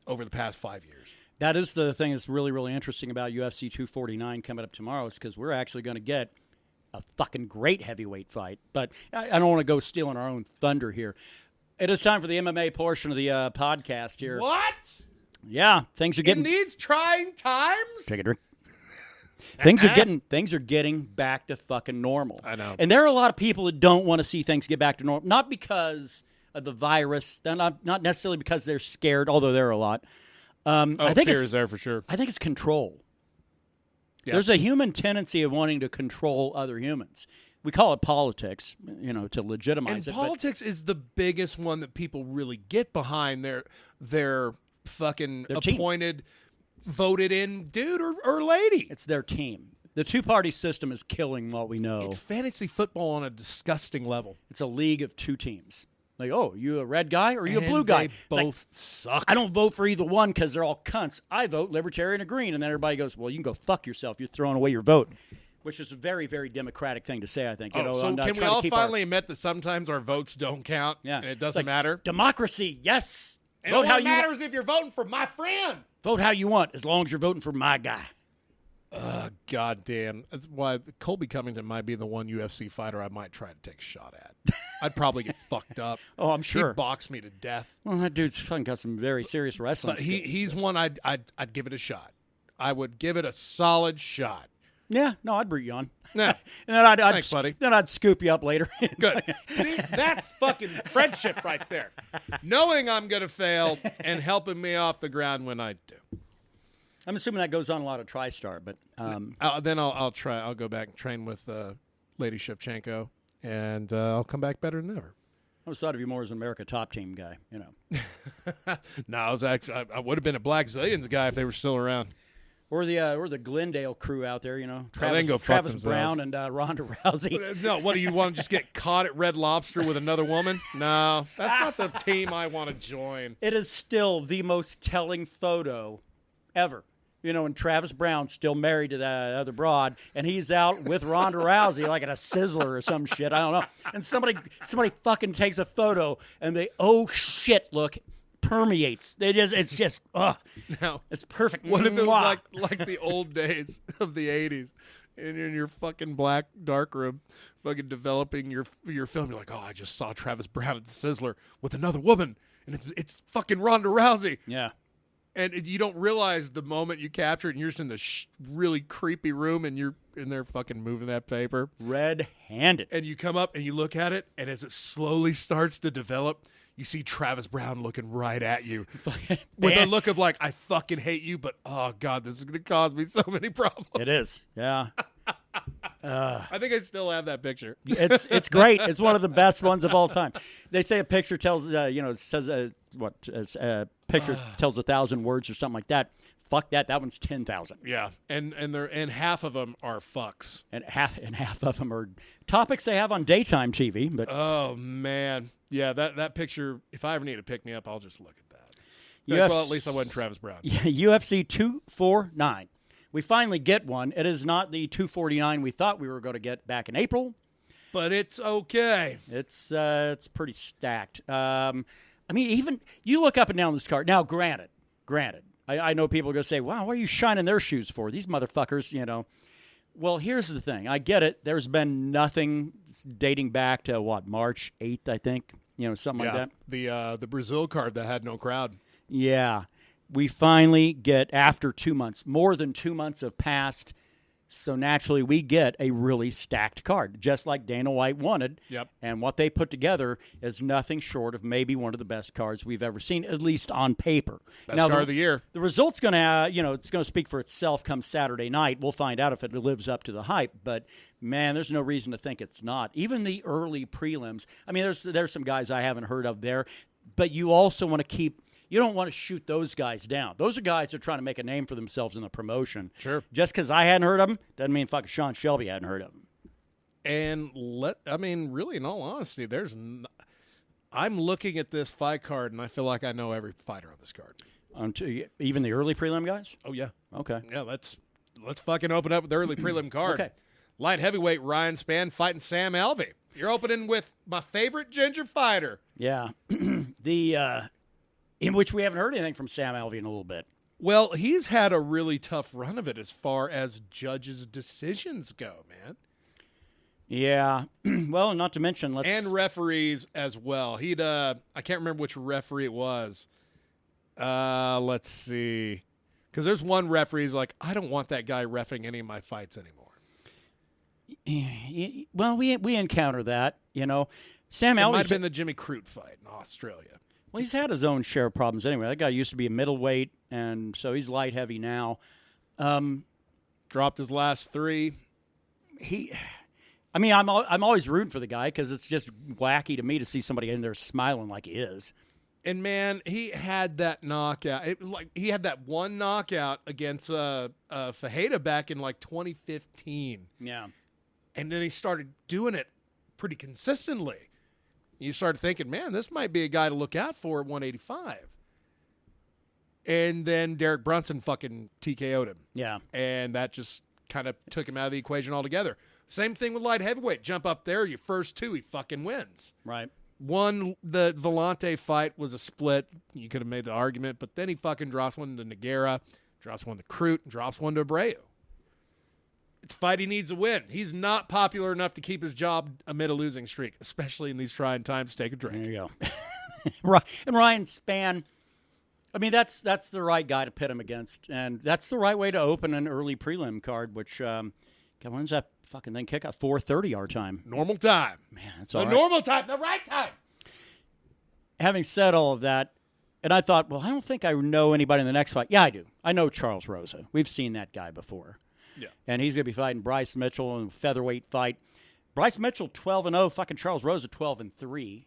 over the past 5 years. That is the thing that's really, really interesting about UFC 249 coming up tomorrow is because we're actually going to get a fucking great heavyweight fight. But I don't want to go stealing our own thunder here. It is time for the MMA portion of the podcast here. What? Yeah, things are getting... In these trying times? Take a drink. Things are getting back to fucking normal. I know. And there are a lot of people that don't want to see things get back to normal. Not because of the virus. Not necessarily because they're scared, although there are a lot. I think fear is there for sure. I think it's control. Yeah. There's a human tendency of wanting to control other humans. We call it politics, to legitimize And it. politics is the biggest one that people really get behind. Their fucking Their team. appointed, voted in dude or lady. It's their team. The two-party system is killing what we know. It's fantasy football on a disgusting level. It's a league of two teams. Like, oh, you a red guy or you a And blue guy? They It's like, both suck. I don't vote for either one because they're all cunts. I vote libertarian or green. And then everybody goes, well, you can go fuck yourself. You're throwing away your vote, which is a very, very democratic thing to say, I think. So can we all finally admit that sometimes our votes don't count and it doesn't matter? Democracy, yes. And vote how you matters if you're voting for my friend. Vote how you want as long as you're voting for my guy. God damn. That's why Colby Covington might be the one UFC fighter I might try to take a shot at. I'd probably get fucked up. Oh, I'm sure. He'd box me to death. Well, that dude's fucking got some very serious wrestling But skills. he's one I'd give it a shot. I would give it a solid shot. Yeah, no, I'd root you on. Yeah. And then Thanks, buddy. Then I'd scoop you up later. Good. See, that's fucking friendship right there. Knowing I'm going to fail and helping me off the ground when I do. I'm assuming that goes on a lot of TriStar, but Then I'll try. I'll go back and train with Lady Shevchenko, and I'll come back better than ever. I always thought of you more as an America Top Team guy. No, I was actually I would have been a Black Zillions guy if they were still around. Or the Glendale crew out there, they can Travis, go fuck Travis themselves. Brown and Ronda Rousey. No, what do you want to just get caught at Red Lobster with another woman? No, that's not the team I want to join. It is still the most telling photo ever. And Travis Brown's still married to that other broad, and he's out with Ronda Rousey like at a Sizzler or some shit. I don't know. And somebody fucking takes a photo, and they look permeates. It's just Now, it's perfect. what if it Mwah. was like the old days of the 80s, and you're in your fucking black dark room, fucking developing your film. You're like, oh, I just saw Travis Brown at the Sizzler with another woman, and it's fucking Ronda Rousey. Yeah. And you don't realize the moment you capture it, and you're just in the really creepy room, and you're in there fucking moving that paper. Red-handed. And you come up and you look at it, and as it slowly starts to develop, you see Travis Brown looking right at you with a look of like, I fucking hate you, but oh God, this is going to cause me so many problems. It is. Yeah. I think I still have that picture. It's great. It's one of the best ones of all time. They say a picture tells picture tells 1,000 words or something like that. Fuck that. That one's 10,000. Yeah, and half of them are fucks, And half of them are topics they have on daytime TV. But oh man, yeah, that picture. If I ever need to pick me up, I'll just look at that. Well, at least I wasn't Travis Brown. UFC 249. We finally get one. It is not the 249 we thought we were going to get back in April. But it's okay. It's pretty stacked. Even you look up and down this card. Now, granted, I know people are going to say, wow, what are you shining their shoes for? These motherfuckers, Well, here's the thing. I get it. There's been nothing dating back to, March 8th, I think. Something like that. The Brazil card that had no crowd. Yeah. We finally get, after 2 months, more than 2 months have passed, so naturally we get a really stacked card, just like Dana White wanted. Yep. And what they put together is nothing short of maybe one of the best cards we've ever seen, at least on paper. Best card of the year. The result's going to, it's going to speak for itself come Saturday night. We'll find out if it lives up to the hype, but man, there's no reason to think it's not. Even the early prelims, I mean, there's some guys I haven't heard of there, but you also want to you don't want to shoot those guys down. Those are guys that are trying to make a name for themselves in the promotion. Sure. Just because I hadn't heard of them doesn't mean fucking Sean Shelby hadn't heard of them. And really, in all honesty, I'm looking at this fight card, and I feel like I know every fighter on this card. Even the early prelim guys? Oh, yeah. Okay. Yeah, let's fucking open up the early prelim card. Okay. Light heavyweight Ryan Spann fighting Sam Alvey. You're opening with my favorite ginger fighter. Yeah. In which we haven't heard anything from Sam Alvey in a little bit. Well, he's had a really tough run of it as far as judges' decisions go, man. Yeah. Well, not to mention, and referees as well. I can't remember which referee it was. Let's see. Because there's one referee who's like, I don't want that guy reffing any of my fights anymore. Well, we encounter that, Sam Alvey might have been the Jimmy Crute fight in Australia. Well, he's had his own share of problems anyway. That guy used to be a middleweight, and so he's light heavy now. Dropped his last 3. I'm always rooting for the guy because it's just wacky to me to see somebody in there smiling like he is. And man, he had that knockout. He had that one knockout against Fajeda back in 2015. Yeah. And then he started doing it pretty consistently. You started thinking, man, this might be a guy to look out for at 185. And then Derek Brunson fucking TKO'd him. Yeah. And that just kind of took him out of the equation altogether. Same thing with light heavyweight. Jump up there, your first 2, he fucking wins. Right. The Vellante fight was a split. You could have made the argument, but then he fucking drops one to Nogueira, drops one to Crute, and drops one to Abreu. It's a fight he needs to win. He's not popular enough to keep his job amid a losing streak, especially in these trying times. Take a drink. There you go. And Ryan Spann, that's the right guy to pit him against, and that's the right way to open an early prelim card, which, when's that fucking thing kick out? 4:30 our time. Normal time. Man, that's all right. Normal time, the right time. Having said all of that, and I thought, well, I don't think I know anybody in the next fight. Yeah, I do. I know Charles Rosa. We've seen that guy before. Yeah. And he's going to be fighting Bryce Mitchell in a featherweight fight. Bryce Mitchell 12-0, fucking Charles Rosa 12-3.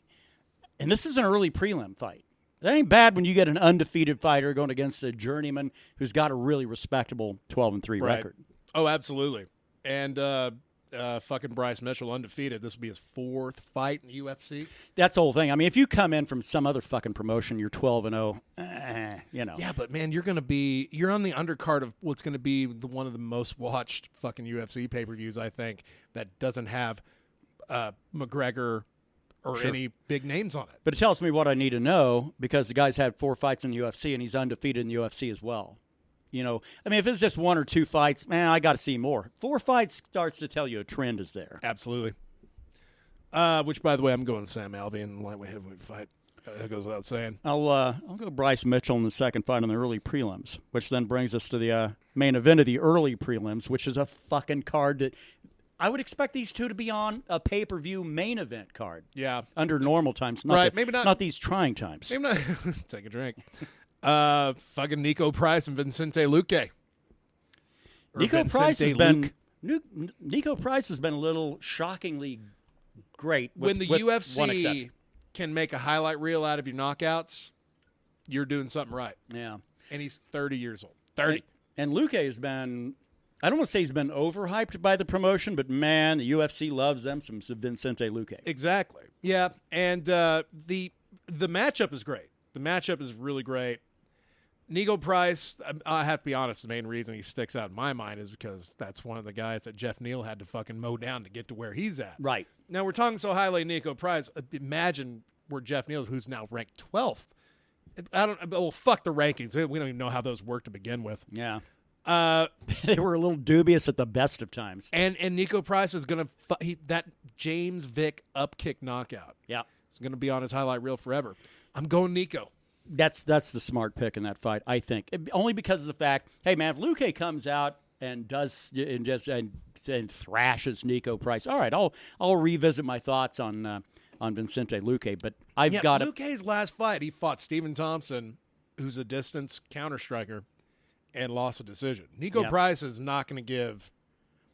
And this is an early prelim fight. That ain't bad when you get an undefeated fighter going against a journeyman who's got a really respectable 12-3 record. Oh, absolutely. And fucking Bryce Mitchell undefeated. This will be his 4th fight in the UFC. That's the whole thing. If you come in from some other fucking promotion, you're 12-0, Yeah, but man, you're on the undercard of what's going to be one of the most watched fucking UFC pay-per-views, I think, that doesn't have McGregor or any big names on it. But it tells me what I need to know because the guy's had 4 fights in the UFC and he's undefeated in the UFC as well. If it's just 1 or 2 fights, man, I got to see more. 4 fights starts to tell you a trend is there. Absolutely. Which, by the way, I'm going Sam Alvey in the lightweight heavyweight fight. That goes without saying. I'll go Bryce Mitchell in the second fight on the early prelims, which then brings us to the main event of the early prelims, which is a fucking card that I would expect these two to be on a pay-per-view main event card. Yeah. Under normal times. Maybe not. Not these trying times. Maybe not. Take a drink. Fucking Nico Price and Vicente Luque. Nico Price has been a little shockingly great. When the UFC can make a highlight reel out of your knockouts, you're doing something right. Yeah. And he's 30 years old. 30. And Luque has been, I don't want to say he's been overhyped by the promotion, but man, the UFC loves them some Vicente Luque. Exactly. Yeah. And the matchup is great. The matchup is really great. Nico Price, I have to be honest, the main reason he sticks out in my mind is because that's one of the guys that Jeff Neal had to fucking mow down to get to where he's at. Right. Now, we're talking so highly of Nico Price. Imagine where Jeff Neal is, who's now ranked 12th. Fuck the rankings. We don't even know how those work to begin with. Yeah. They were a little dubious at the best of times. And Nico Price is going to that James Vick upkick knockout. Yeah. It's going to be on his highlight reel forever. I'm going Nico. That's the smart pick in that fight, I think. Only because of the fact, hey man, if Luque comes out and thrashes Nico Price, all right, I'll revisit my thoughts on Vicente Luque. But I've got Luque's last fight, he fought Stephen Thompson, who's a distance counter striker, and lost a decision. Nico Price is not going to give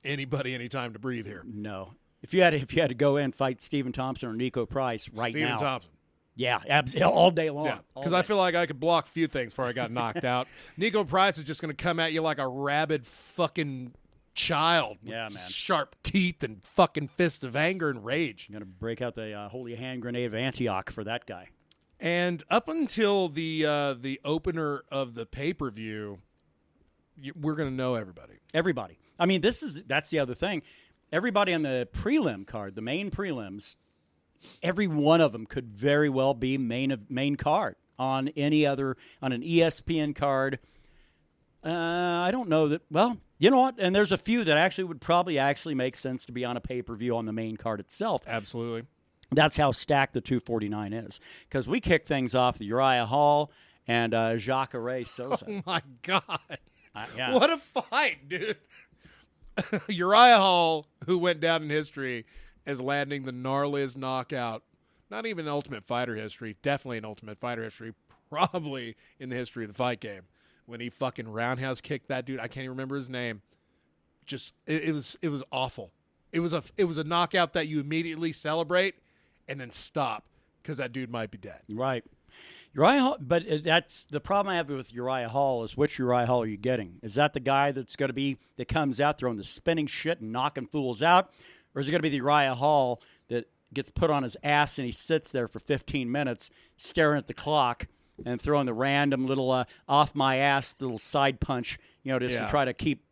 anybody any time to breathe here. No, if you had to go in and fight Stephen Thompson or Nico Price now, Stephen Thompson. Yeah, all day long. Yeah, because I feel like I could block a few things before I got knocked out. Nico Price is just going to come at you like a rabid fucking child with Yeah, man. sharp teeth and fucking fists of anger and rage. I'm going to break out the holy hand grenade of Antioch for that guy. And up until the opener of the pay-per-view, we're going to know everybody. Everybody. I mean, that's the other thing. Everybody on the prelim card, the main prelims, every one of them could very well be main card on an ESPN card. I don't know that. Well, you know what? And there's a few that actually would probably make sense to be on a pay-per-view on the main card itself. Absolutely. That's how stacked the 249 is. Because we kick things off with Uriah Hall and Jacare Souza. Oh, my God. Yeah. What a fight, dude. Uriah Hall, who went down in history as landing the gnarliest knockout, not even in Ultimate Fighter history, definitely in Ultimate Fighter history, probably in the history of the fight game, when he fucking roundhouse kicked that dude. I can't even remember his name. Just it was awful. It was a knockout that you immediately celebrate and then stop because that dude might be dead. Right. Uriah Hall, but that's the problem I have with Uriah Hall is which Uriah Hall are you getting? Is that the guy that comes out throwing the spinning shit and knocking fools out? Or is it going to be the Uriah Hall that gets put on his ass and he sits there for 15 minutes staring at the clock and throwing the random little off my ass little side punch, to try to keep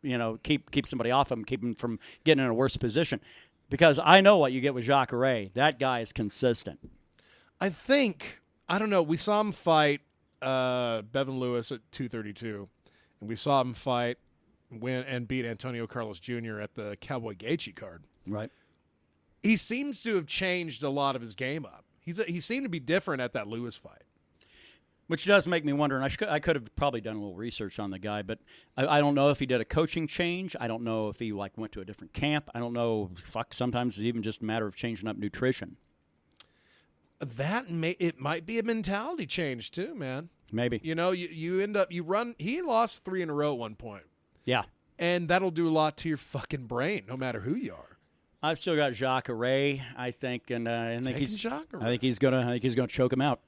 somebody off him, keep him from getting in a worse position? Because I know what you get with Jacare. That guy is consistent. I don't know. We saw him fight Bevan Lewis at 232, and we saw him win and beat Antonio Carlos Jr. at the Cowboy Gaethje card. Right. He seems to have changed a lot of his game up. He seemed to be different at that Lewis fight. Which does make me wonder, and I could have probably done a little research on the guy, but I don't know if he did a coaching change. I don't know if he went to a different camp. I don't know. Sometimes it's even just a matter of changing up nutrition. It might be a mentality change too, man. Maybe. You end up he lost 3 in a row at one point. Yeah. And that'll do a lot to your fucking brain, no matter who you are. I've still got Jacare, I think, and I think he's gonna choke him out.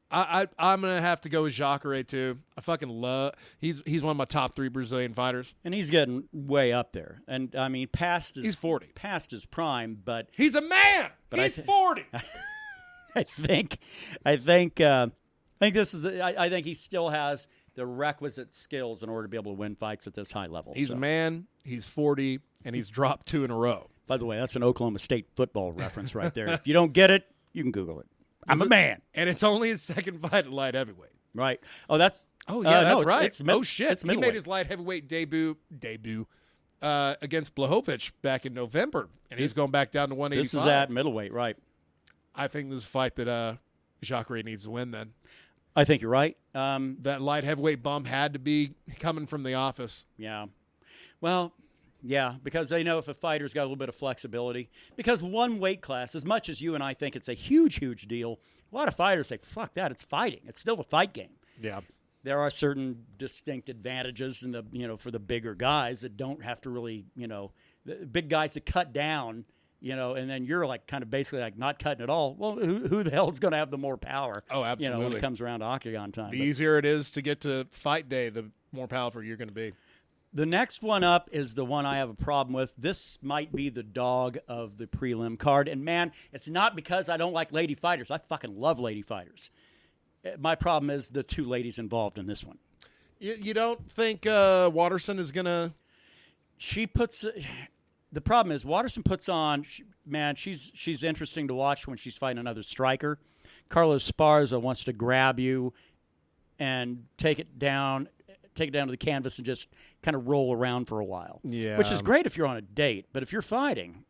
I'm gonna have to go with Jacare too. I fucking love. He's one of my top 3 Brazilian fighters, and he's getting way up there. And I mean, he's 40, past his prime, but he's a man. But he's 40. I think this is. I think he still has the requisite skills in order to be able to win fights at this high level. He's a man. He's 40, and he's dropped 2 in a row. By the way, that's an Oklahoma State football reference right there. If you don't get it, you can Google it. I'm a man. And it's only his second fight at light heavyweight. Right. Oh, that's right. It's shit. He made his light heavyweight debut against Blachowicz back in November, and he's going back down to 185. This is at middleweight, right? I think this is a fight that Jacare needs to win then. I think you're right. That light heavyweight bump had to be coming from the office. Yeah. Well, yeah, because they know if a fighter's got a little bit of flexibility. Because one weight class, as much as you and I think it's a huge, huge deal, a lot of fighters say, fuck that, it's fighting. It's still a fight game. Yeah. There are certain distinct advantages in for the bigger guys that don't have to really, the big guys that cut down, and then you're kind of basically not cutting at all. Well, who the hell is going to have the more power? Oh, absolutely. When it comes around to octagon time. The easier it is to get to fight day, the more powerful you're going to be. The next one up is the one I have a problem with. This might be the dog of the prelim card. And, man, it's not because I don't like lady fighters. I fucking love lady fighters. My problem is the 2 ladies involved in this one. You don't think Watterson is going to... The problem is Watterson puts on... she's interesting to watch when she's fighting another striker. Carlos Esparza wants to grab you and take it down to the canvas and just kind of roll around for a while. Yeah. Which is great if you're on a date, but if you're fighting,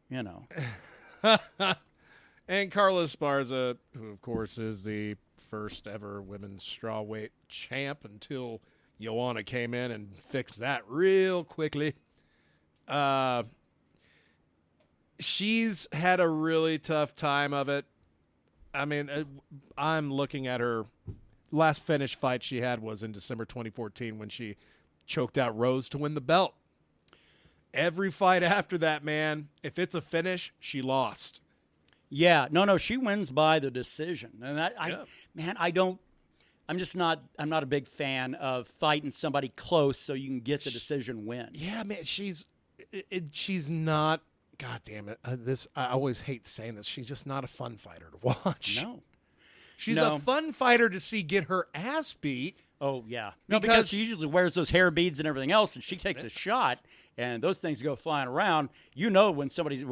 And Carlos Esparza, who of course is the first ever women's strawweight champ until Joanna came in and fixed that real quickly. She's had a really tough time of it. I mean, I'm looking at her last finished fight she had was in December 2014 when she choked out Rose to win the belt. Every fight after that, man, if it's a finish, she lost. Yeah, no, she wins by the decision. And I don't I'm not a big fan of fighting somebody close so you can get the decision win. Yeah, man, she's not. God damn it! I always hate saying this. She's just not a fun fighter to watch. No, she's a fun fighter to see get her ass beat. Oh yeah, no, because she usually wears those hair beads and everything else, and she takes a shot, and those things go flying around. You know when somebody's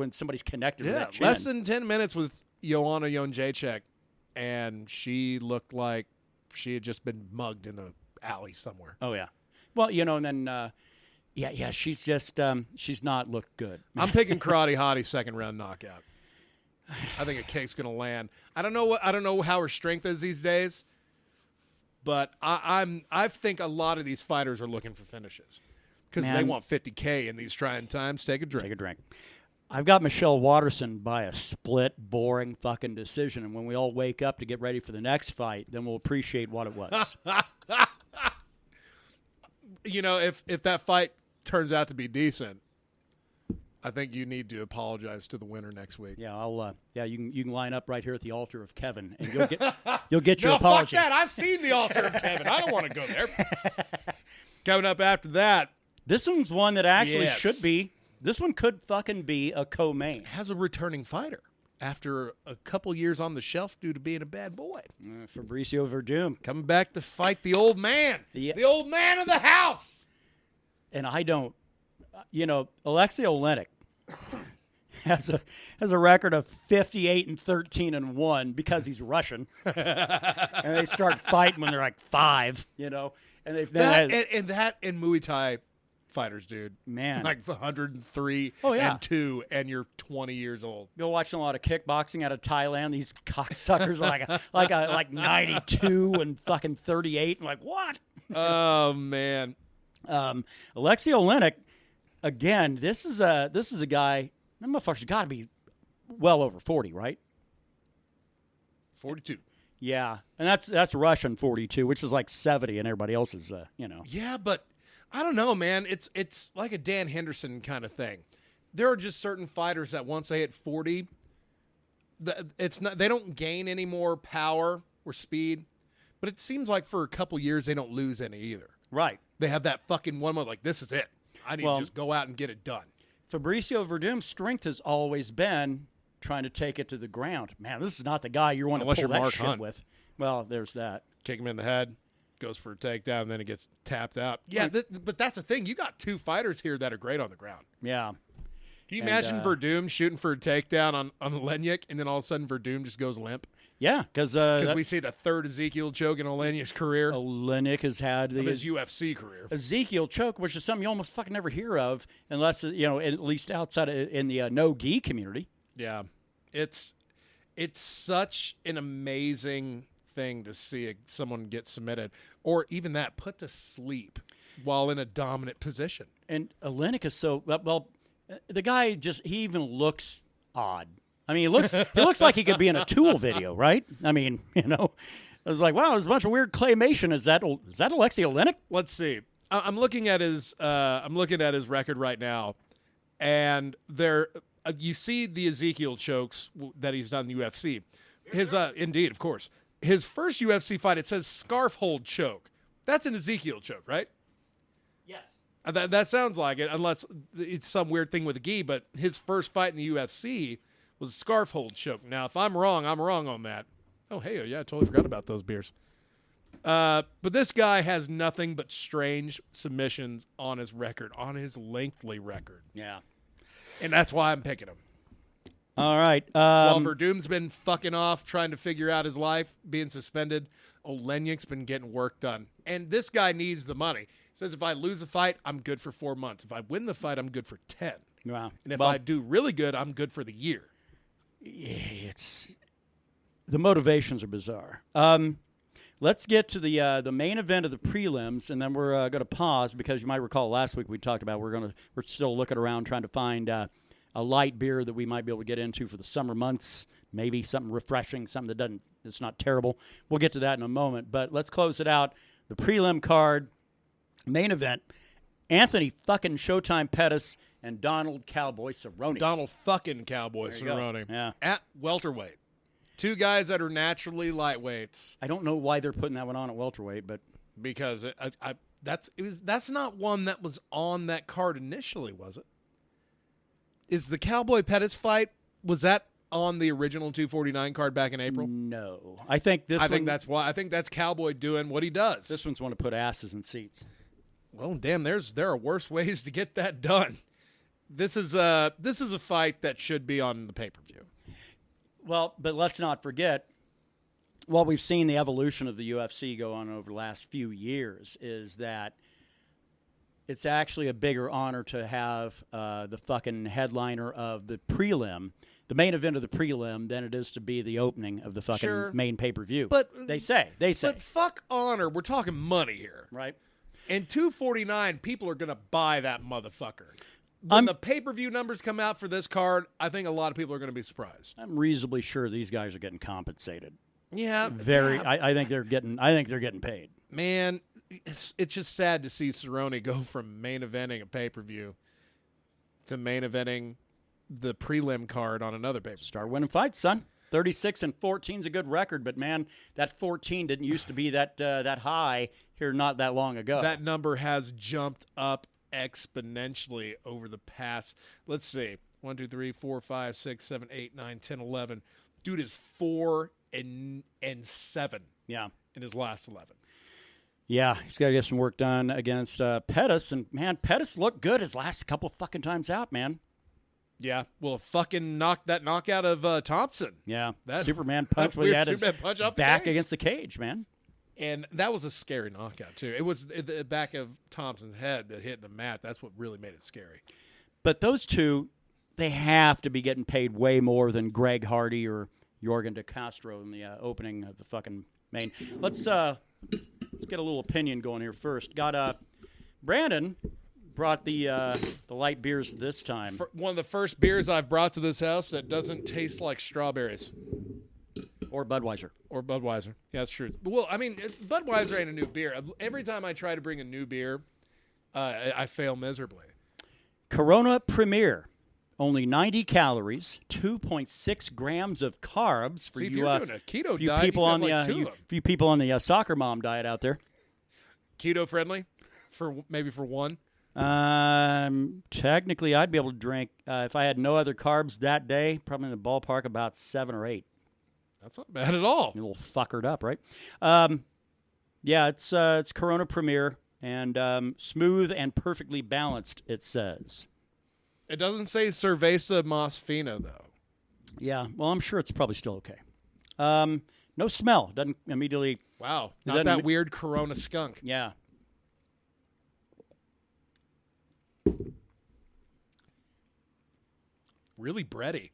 connected with that chin. Less than 10 minutes with Joanna Jędrzejczyk, and she looked like she had just been mugged in the alley somewhere. Oh yeah, well and then she's just she's not looked good. I'm picking Karate Hottie second round knockout. I think a kick's gonna land. I don't know how her strength is these days. But I think a lot of these fighters are looking for finishes because they want $50K in these trying times. Take a drink. Take a drink. I've got Michelle Watterson by a split, boring fucking decision. And when we all wake up to get ready for the next fight, then we'll appreciate what it was. If that fight turns out to be decent, I think you need to apologize to the winner next week. Yeah, you can line up right here at the altar of Kevin, and you'll get your apology. Fuck that! I've seen the altar of Kevin. I don't want to go there. Coming up after that, this one's one that actually should be. This one could fucking be a co-main. Has a returning fighter after a couple years on the shelf due to being a bad boy. Fabricio Verdum coming back to fight the old man, the old man of the house. And I don't, Alexei Olenek has a record of 58-13-1 because he's Russian, and they start fighting when they're like 5, and they've and Muay Thai fighters, dude, man, like 103 and 2, and you're 20 years old. Go watching a lot of kickboxing out of Thailand. These cocksuckers are like 92 and fucking 38, and like what? Oh man, Alexei Olenek. Again, this is a guy. That motherfucker's got to be well over 40, right? 42. Yeah, and that's Russian 42, which is like 70, and everybody else is, Yeah, but I don't know, man. It's like a Dan Henderson kind of thing. There are just certain fighters that once they hit 40, they don't gain any more power or speed, but it seems like for a couple years they don't lose any either. Right. They have that fucking one month like this is it. I need to just go out and get it done. Fabricio Verdum's strength has always been trying to take it to the ground. Man, this is not the guy you want to pull that shit with. Well, there's that. Kick him in the head, goes for a takedown, and then it gets tapped out. Yeah, but that's the thing. You got 2 fighters here that are great on the ground. Yeah. Can you imagine Verdum shooting for a takedown on Olenek, and then all of a sudden Verdum just goes limp? Yeah, because we see the third Ezekiel choke in Olenek's career. Olenek has had his UFC career. Ezekiel choke, which is something you almost fucking never hear of, unless at least outside in the no-gi community. Yeah, it's such an amazing thing to see someone get submitted, or even that put to sleep while in a dominant position. And Olenek is so well. The guy he even looks odd. I mean, he looks like he could be in a Tool video, right? I mean, I was like, wow, there's a bunch of weird claymation. Is that Alexei Olenek? Let's see. I'm looking at his record right now, and there you see the Ezekiel chokes that he's done in the UFC. His indeed, of course, his first UFC fight, it says scarf hold choke. That's an Ezekiel choke, right? Yes. That sounds like it, unless it's some weird thing with a gi. But his first fight in the UFC was a scarf hold choke. Now, if I'm wrong on that. Oh, hey, yeah, I totally forgot about those beers. But this guy has nothing but strange submissions on his record, on his lengthy record. Yeah. And that's why I'm picking him. All right. While Verdum's been fucking off, trying to figure out his life, being suspended, Olenek's been getting work done. And this guy needs the money. He says, if I lose a fight, I'm good for 4 months. If I win the fight, I'm good for 10. Wow. And if I do really good, I'm good for the year. Yeah, the motivations are bizarre. Let's get to the main event of the prelims, and then we're going to pause because you might recall last week we talked about we're still looking around trying to find a light beer that we might be able to get into for the summer months. Maybe something refreshing, something it's not terrible. We'll get to that in a moment, but let's close it out. The prelim card, main event: Anthony fucking Showtime Pettis and Donald Cowboy Cerrone. Donald fucking Cowboy Cerrone. Yeah. At welterweight. Two guys that are naturally lightweights. I don't know why they're putting that one on at welterweight, but Because that's not one that was on that card initially, was it? Is the Cowboy Pettis fight, was that on the original 249 card back in April? no. I think that's why. I think that's Cowboy doing what he does. This one's want to put asses in seats. Well, damn, there are worse ways to get that done. This is a fight that should be on the pay-per-view. Well, but let's not forget, what we've seen the evolution of the UFC go on over the last few years is that it's actually a bigger honor to have the fucking headliner of the prelim, the main event of the prelim, than it is to be the opening of the fucking main pay-per-view. But they say. But fuck honor. We're talking money here. Right. And 249, people are going to buy that motherfucker. When the pay-per-view numbers come out for this card, I think a lot of people are going to be surprised. I'm reasonably sure these guys are getting compensated. Yeah. I think they're getting paid. Man, it's just sad to see Cerrone go from main eventing a pay-per-view to main eventing the prelim card on another pay-per-view. Start winning fights, son. 36-14 is a good record, but man, that 14 didn't used to be that high here not that long ago. That number has jumped up exponentially over the past, let's see, 1, 2, 3, 4, 5, 6, 7, 8, 9, 10, 11. Dude is 4 and 7. Yeah. In his last 11. Yeah, he's got to get some work done against Pettis, and man, Pettis looked good his last couple fucking times out, man. Yeah, well, fucking knockout of Thompson. Yeah, that Superman punch when he had his back against the cage, man. And that was a scary knockout, too. It was the back of Thompson's head that hit the mat. That's what really made it scary. But those two, they have to be getting paid way more than Greg Hardy or Jorgen De Castro in the opening of the fucking main. Let's get a little opinion going here first. Got Brandon brought the light beers this time. One of the first beers I've brought to this house that doesn't taste like strawberries. Or Budweiser. Yeah, that's true. Well, I mean, Budweiser ain't a new beer. Every time I try to bring a new beer, I fail miserably. Corona Premier. Only 90 calories, 2.6 grams of carbs for See, if you. you're doing a keto you diet, people you on have the like 2 of them. for you people on the soccer mom diet out there. Keto friendly, maybe for one. Technically, I'd be able to drink if I had no other carbs that day. Probably in the ballpark about 7 or 8. That's not bad at all. A little fuckered up, right? Yeah, it's Corona Premier and smooth and perfectly balanced. It says. It doesn't say Cerveza Mas Fina, though. Yeah, well, I'm sure it's probably still okay. No smell. Doesn't immediately. Wow, not that weird Corona skunk. Yeah. Really bready.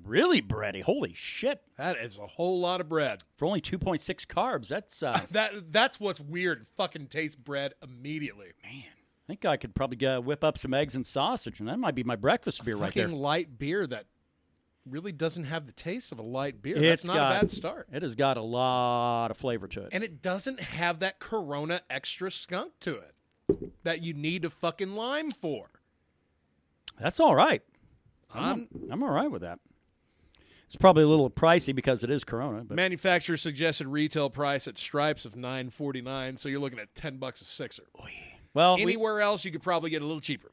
Really bready. Holy shit. That is a whole lot of bread. For only 2.6 carbs, that's... That's what's weird. It fucking tastes bread immediately. Man. I think I could probably whip up some eggs and sausage, and that might be my breakfast beer right there. Fucking light beer that really doesn't have the taste of a light beer. That's not a bad start. It has got a lot of flavor to it. And it doesn't have that Corona extra skunk to it that you need a fucking lime for. That's all right. I'm all right with that. It's probably a little pricey because it is Corona. But manufacturer suggested retail price at Stripes of $9.49, so you're looking at $10 a sixer. Well, anywhere else you could probably get a little cheaper.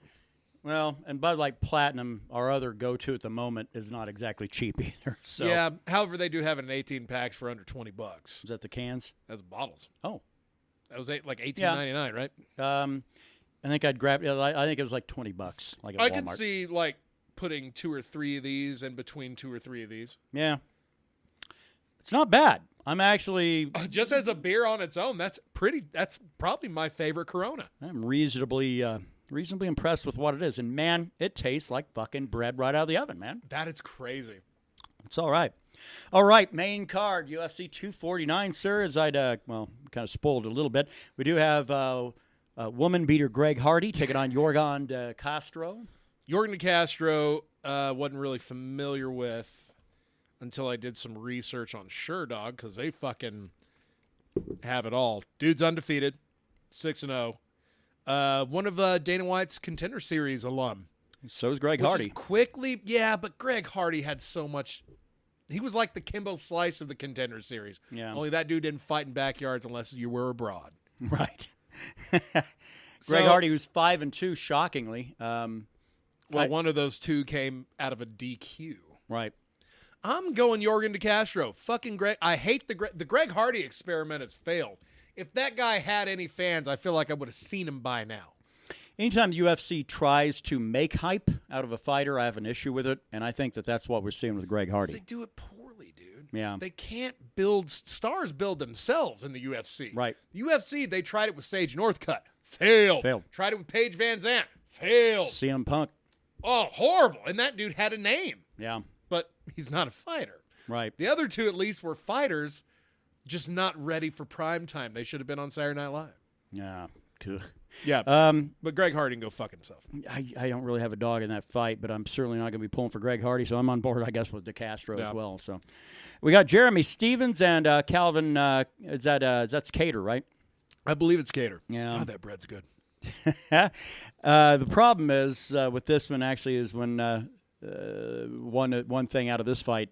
Well, and Bud Light Platinum, our other go-to at the moment, is not exactly cheap either. So yeah, however, they do have it in 18 packs for under $20. Is that the cans? That's bottles. Oh, that was like $18.99, right? I think I'd grab. I think it was like $20, like at Walmart. I could see like putting 2 or 3 of these in between 2 or 3 of these. Yeah, it's not bad. I'm actually just as a beer on its own. That's probably my favorite Corona. I'm reasonably impressed with what it is, and man, it tastes like fucking bread right out of the oven, man. That is crazy. It's all right. All right, main card, UFC 249, sir. As I'd kind of spoiled it a little bit. We do have woman beater Greg Hardy taking on Jorgen De Castro. Jorgen De Castro wasn't really familiar with until I did some research on SureDog because they fucking have it all. Dude's undefeated, 6-0. One of Dana White's Contender Series alum. So is Greg Hardy. But Greg Hardy had so much He was like the Kimbo Slice of the Contender Series. Yeah. Only that dude didn't fight in backyards unless you were abroad. Right. Greg Hardy was 5-2, shockingly. One of those two came out of a DQ. Right. I'm going Jorgen De Castro. Fucking Greg. I hate the Greg Hardy experiment has failed. If that guy had any fans, I feel like I would have seen him by now. Anytime the UFC tries to make hype out of a fighter, I have an issue with it, and I think that's what we're seeing with Greg Hardy. They do it poorly, dude. Yeah. They can't build stars build themselves in the UFC. Right. The UFC, they tried it with Sage Northcutt. Failed. Tried it with Paige Van Zandt. Failed. CM Punk. Oh, horrible. And that dude had a name. Yeah. But he's not a fighter. Right. The other two, at least, were fighters, just not ready for prime time. They should have been on Saturday Night Live. Yeah. Ugh. Yeah. But Greg Hardy can go fuck himself. I don't really have a dog in that fight, but I'm certainly not going to be pulling for Greg Hardy, so I'm on board, I guess, with De Castro as well. So we got Jeremy Stevens and Calvin. That's Cater, right? I believe it's Cater. Yeah. God, that bread's good. The problem is with this one actually is when one thing out of this fight.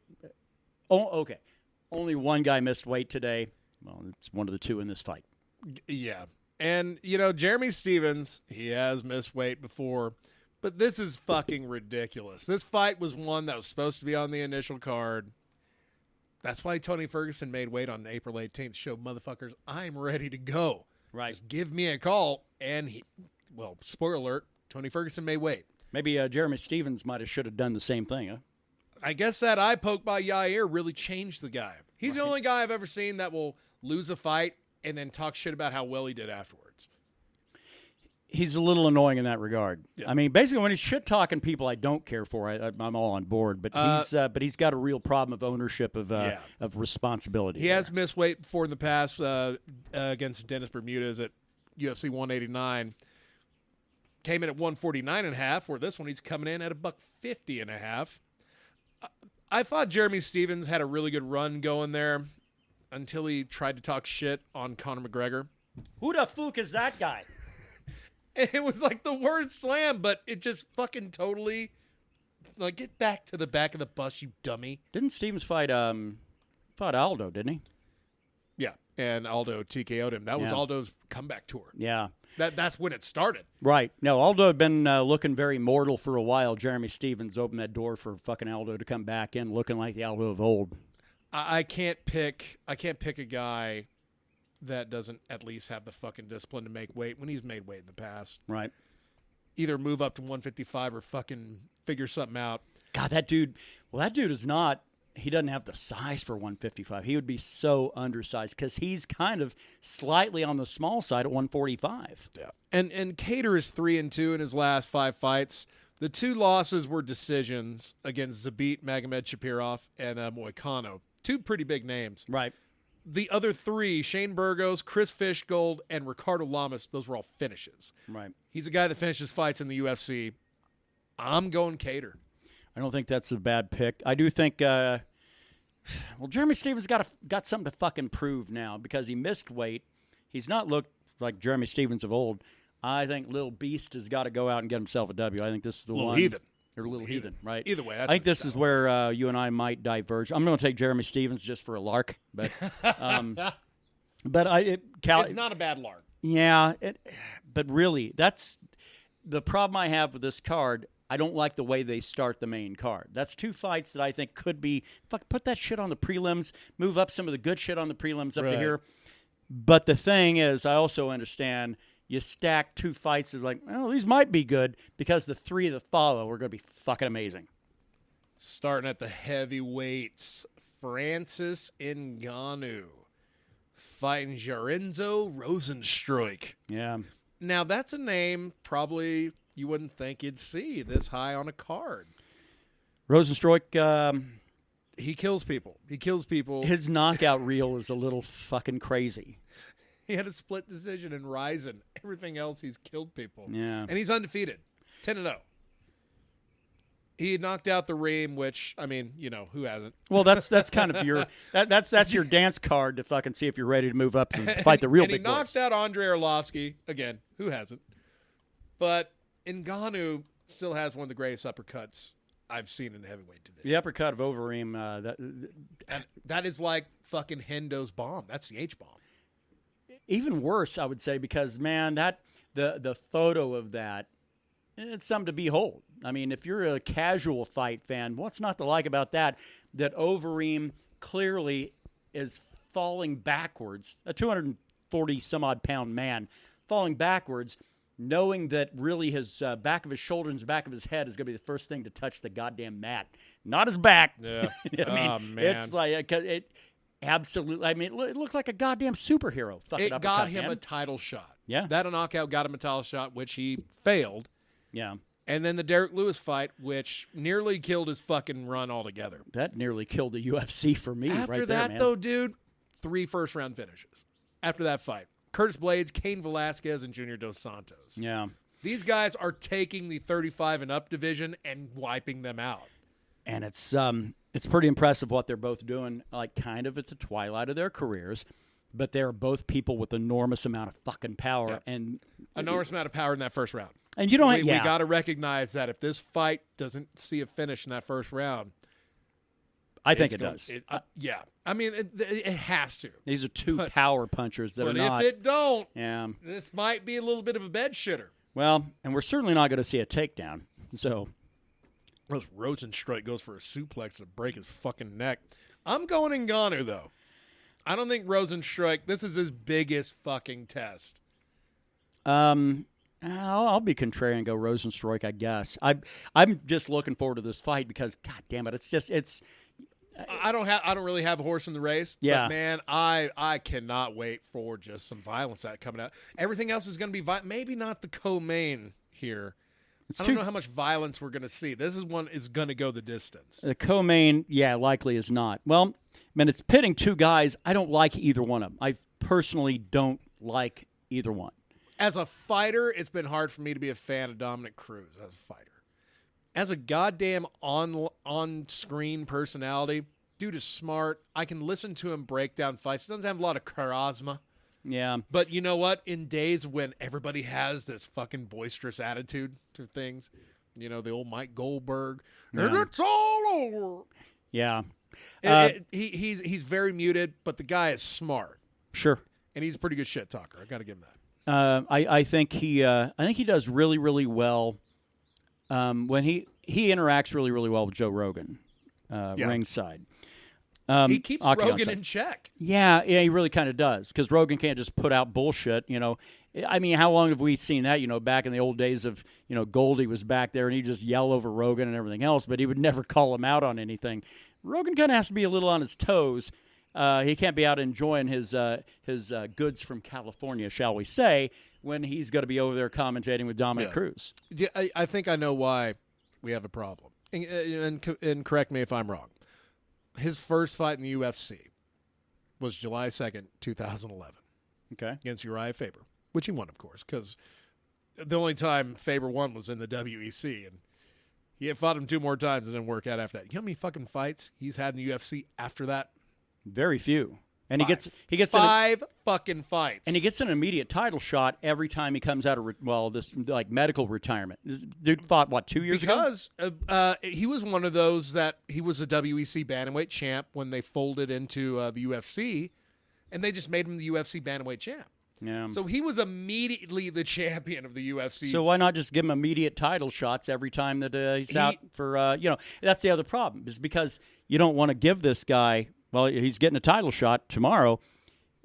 Oh, okay. Only one guy missed weight today. Well, it's one of the two in this fight. Yeah. And, Jeremy Stevens, he has missed weight before, but this is fucking ridiculous. This fight was one that was supposed to be on the initial card. That's why Tony Ferguson made weight on April 18th. Showed motherfuckers, I'm ready to go. Right. Just give me a call. And spoiler alert, Tony Ferguson made weight. Maybe Jeremy Stevens should have done the same thing, huh? I guess that eye poke by Yair really changed the guy. He's the only guy I've ever seen that will lose a fight and then talk shit about how well he did afterwards. He's a little annoying in that regard. Yeah. I mean, basically, when he's shit talking people I don't care for, I'm all on board. But he's got a real problem of ownership of responsibility. He has missed weight before in the past against Dennis Bermudez at UFC 189. Came in at 149.5. Where this one he's coming in at $150.5. I thought Jeremy Stevens had a really good run going there until he tried to talk shit on Conor McGregor. Who the fuck is that guy? It was like the worst slam, but it just fucking totally get back to the back of the bus, you dummy. Didn't Stevens fight Aldo, didn't he? Yeah, and Aldo TKO'd him. That was Aldo's comeback tour. Yeah. That's when it started. Right. No, Aldo had been looking very mortal for a while. Jeremy Stevens opened that door for fucking Aldo to come back in looking like the Aldo of old. I can't pick a guy that doesn't at least have the fucking discipline to make weight when he's made weight in the past. Right. Either move up to 155 or fucking figure something out. God, that dude is not, he doesn't have the size for 155. He would be so undersized because he's kind of slightly on the small side at 145. Yeah. And Cater is 3-2 in his last 5 fights. The 2 losses were decisions against Zabit Magomed-Shapirov and Moicano. 2 pretty big names. Right. The other 3, Shane Burgos, Chris Fishgold, and Ricardo Lamas, those were all finishes. Right. He's a guy that finishes fights in the UFC. I'm going Cater. I don't think that's a bad pick. I do think, Jeremy Stevens got something to fucking prove now because he missed weight. He's not looked like Jeremy Stevens of old. I think Lil Beast has got to go out and get himself a W. I think this is the one. Heathen. Or Little Heathen, right? Either way. I think this is where you and I might diverge. I'm going to take Jeremy Stevens just for a lark. But it's not a bad lark. Yeah. But really, that's the problem I have with this card. I don't like the way they start the main card. That's 2 fights that I think could be, put that shit on the prelims, move up some of the good shit on the prelims up to here. But the thing is, I also understand you stack 2 fights that are like, well, these might be good because the 3 that follow are going to be fucking amazing. Starting at the heavyweights, Francis Ngannou fighting Jarenzo Rozenstruik. Yeah. Now, that's a name probably you wouldn't think you'd see this high on a card. Rozenstruik, he kills people. His knockout reel is a little fucking crazy. He had a split decision in Ryzen. Everything else, he's killed people. Yeah. And he's undefeated. 10-0. He knocked out the Reem, which, I mean, who hasn't? Well, that's kind of your that's your dance card to fucking see if you're ready to move up and fight the real big boys. And he knocks out Andrei Arlovsky. Again, who hasn't? But Ngannou still has one of the greatest uppercuts I've seen in the heavyweight division. The uppercut of Overeem, That is like fucking Hendo's bomb. That's the H-bomb. even worse, I would say, because, man, that the photo of that, it's something to behold. I mean, if you're a casual fight fan, what's not to like about that? That Overeem clearly is falling backwards, a 240-some-odd pound man falling backwards, knowing that really his back of his shoulder and the back of his head is going to be the first thing to touch the goddamn mat. Not his back. Yeah. I mean, Oh, man. it's like, it absolutely, I mean, it looked like a goddamn superhero. It got him a title shot. Yeah. That knockout got him a title shot, which he failed. Yeah. And then the Derek Lewis fight, which nearly killed his fucking run altogether. That nearly killed the UFC for me. After right that, there, man. though, dude, 3 first-round finishes. After that fight. Curtis Blades, Cain Velasquez, and Junior Dos Santos. Yeah. These guys are taking the 35 and up division and wiping them out. And it's pretty impressive what they're both doing, like kind of at the twilight of their careers. But they're both people with enormous amount of fucking power. Yep. And Enormous amount of power in that first round. And you don't We got to recognize that if this fight doesn't see a finish in that first round, I think it does. Yeah. I mean, it has to. These are two power punchers that are not. But if it don't, yeah. this might be a little bit of a bed shitter. Well, and we're certainly not going to see a takedown. So, Unless Rosenstrike goes for a suplex to break his fucking neck. I'm going Ngannou, though. I don't think Rosenstrike, this is his biggest fucking test. I'll be contrarian and go Rosenstrike, I guess. I'm just looking forward to this fight because, god damn it, it's. I don't really have a horse in the race. Yeah. But man, I cannot wait for just some violence that coming out. Everything else is going to be maybe not the co-main here. I don't know how much violence we're going to see. This is one is going to go the distance. The co-main, yeah, likely is not. Well, I mean, it's pitting two guys. I don't like either one of them. I personally don't like either one. As a fighter, it's been hard for me to be a fan of Dominic Cruz as a fighter. As a goddamn on-screen personality, dude is smart. I can listen to him break down fights. He doesn't have a lot of charisma. Yeah. But you know what? In days when everybody has this fucking boisterous attitude to things, you know, the old Mike Goldberg, and it's all over. Yeah. He's very muted, but the guy is smart. Sure. And he's a pretty good shit talker. I got to give him I that. think he does really, really well when he interacts really, really well with Joe Rogan, ringside. He keeps Rogan in check. Yeah, he really kind of does because Rogan can't just put out bullshit. You know, I mean, how long have we seen that? You know, back in the old days of Goldie was back there and he'd just yell over Rogan and everything else, but he would never call him out on anything. Rogan kind of has to be a little on his toes. He can't be out enjoying his goods from California, shall we say, when he's going to be over there commentating with Dominic Cruz. Yeah, I think I know why we have a problem. And correct me if I'm wrong. His first fight in the UFC was July 2nd, 2011. Okay. Against Uriah Faber, which he won, of course, because the only time Faber won was in the WEC, and he had fought him 2 more times and didn't work out after that. You know how many fucking fights he's had in the UFC after that? Very few. And he gets 5 fucking fights. And he gets an immediate title shot every time he comes out of this like medical retirement. This dude fought 2 years ago? Because he was one of those that he was a WEC bantamweight champ when they folded into the UFC, and they just made him the UFC bantamweight champ. Yeah. So he was immediately the champion of the UFC. So why not just give him immediate title shots every time that he's out for that's the other problem is because you don't want to give this guy. Well, he's getting a title shot tomorrow.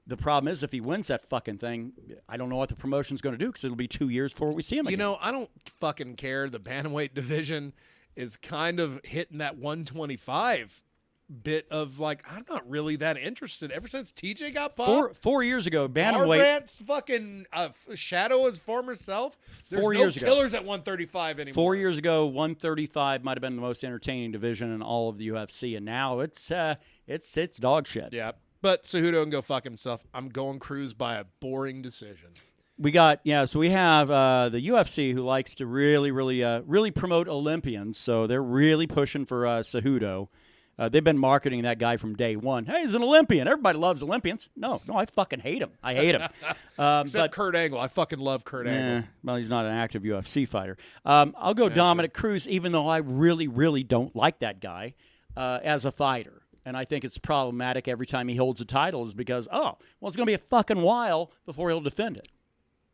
The problem is if he wins that fucking thing, I don't know what the promotion's going to do because it'll be 2 years before we see him again. You know, I don't fucking care. The bantamweight division is kind of hitting that 125 bit of like, I'm not really that interested. Ever since TJ got fought. 4 years ago, bantamweight. Garbrandt's fucking shadow his former self. There's 4 no years ago. killers at 135 anymore. 4 years ago, 135 might have been the most entertaining division in all of the UFC, and now it's dog shit. Yeah, but Cejudo can go fuck himself. I'm going Cruz by a boring decision. We have the UFC who likes to really promote Olympians, so they're really pushing for Cejudo. They've been marketing that guy from day one. Hey, he's an Olympian. Everybody loves Olympians. No, I fucking hate him. I hate him. Except Kurt Angle. I fucking love Kurt Angle. Well, he's not an active UFC fighter. I'll go Dominic Cruz, even though I really, really don't like that guy as a fighter. And I think it's problematic every time he holds a title is because, it's going to be a fucking while before he'll defend it.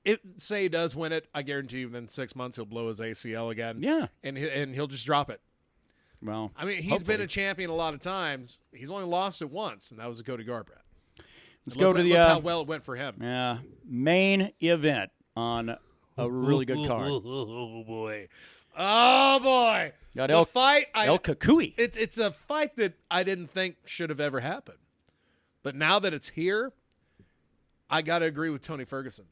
If say he does win it, I guarantee you within 6 months he'll blow his ACL again. Yeah. And he'll just drop it. Well, I mean, he's been a champion a lot of times. He's only lost it once, and that was to Cody Garbrandt. Let's go to the how well it went for him. Yeah, main event on a really good card. Oh boy. Got the fight. El Kakui. It's a fight that I didn't think should have ever happened, but now that it's here, I got to agree with Tony Ferguson.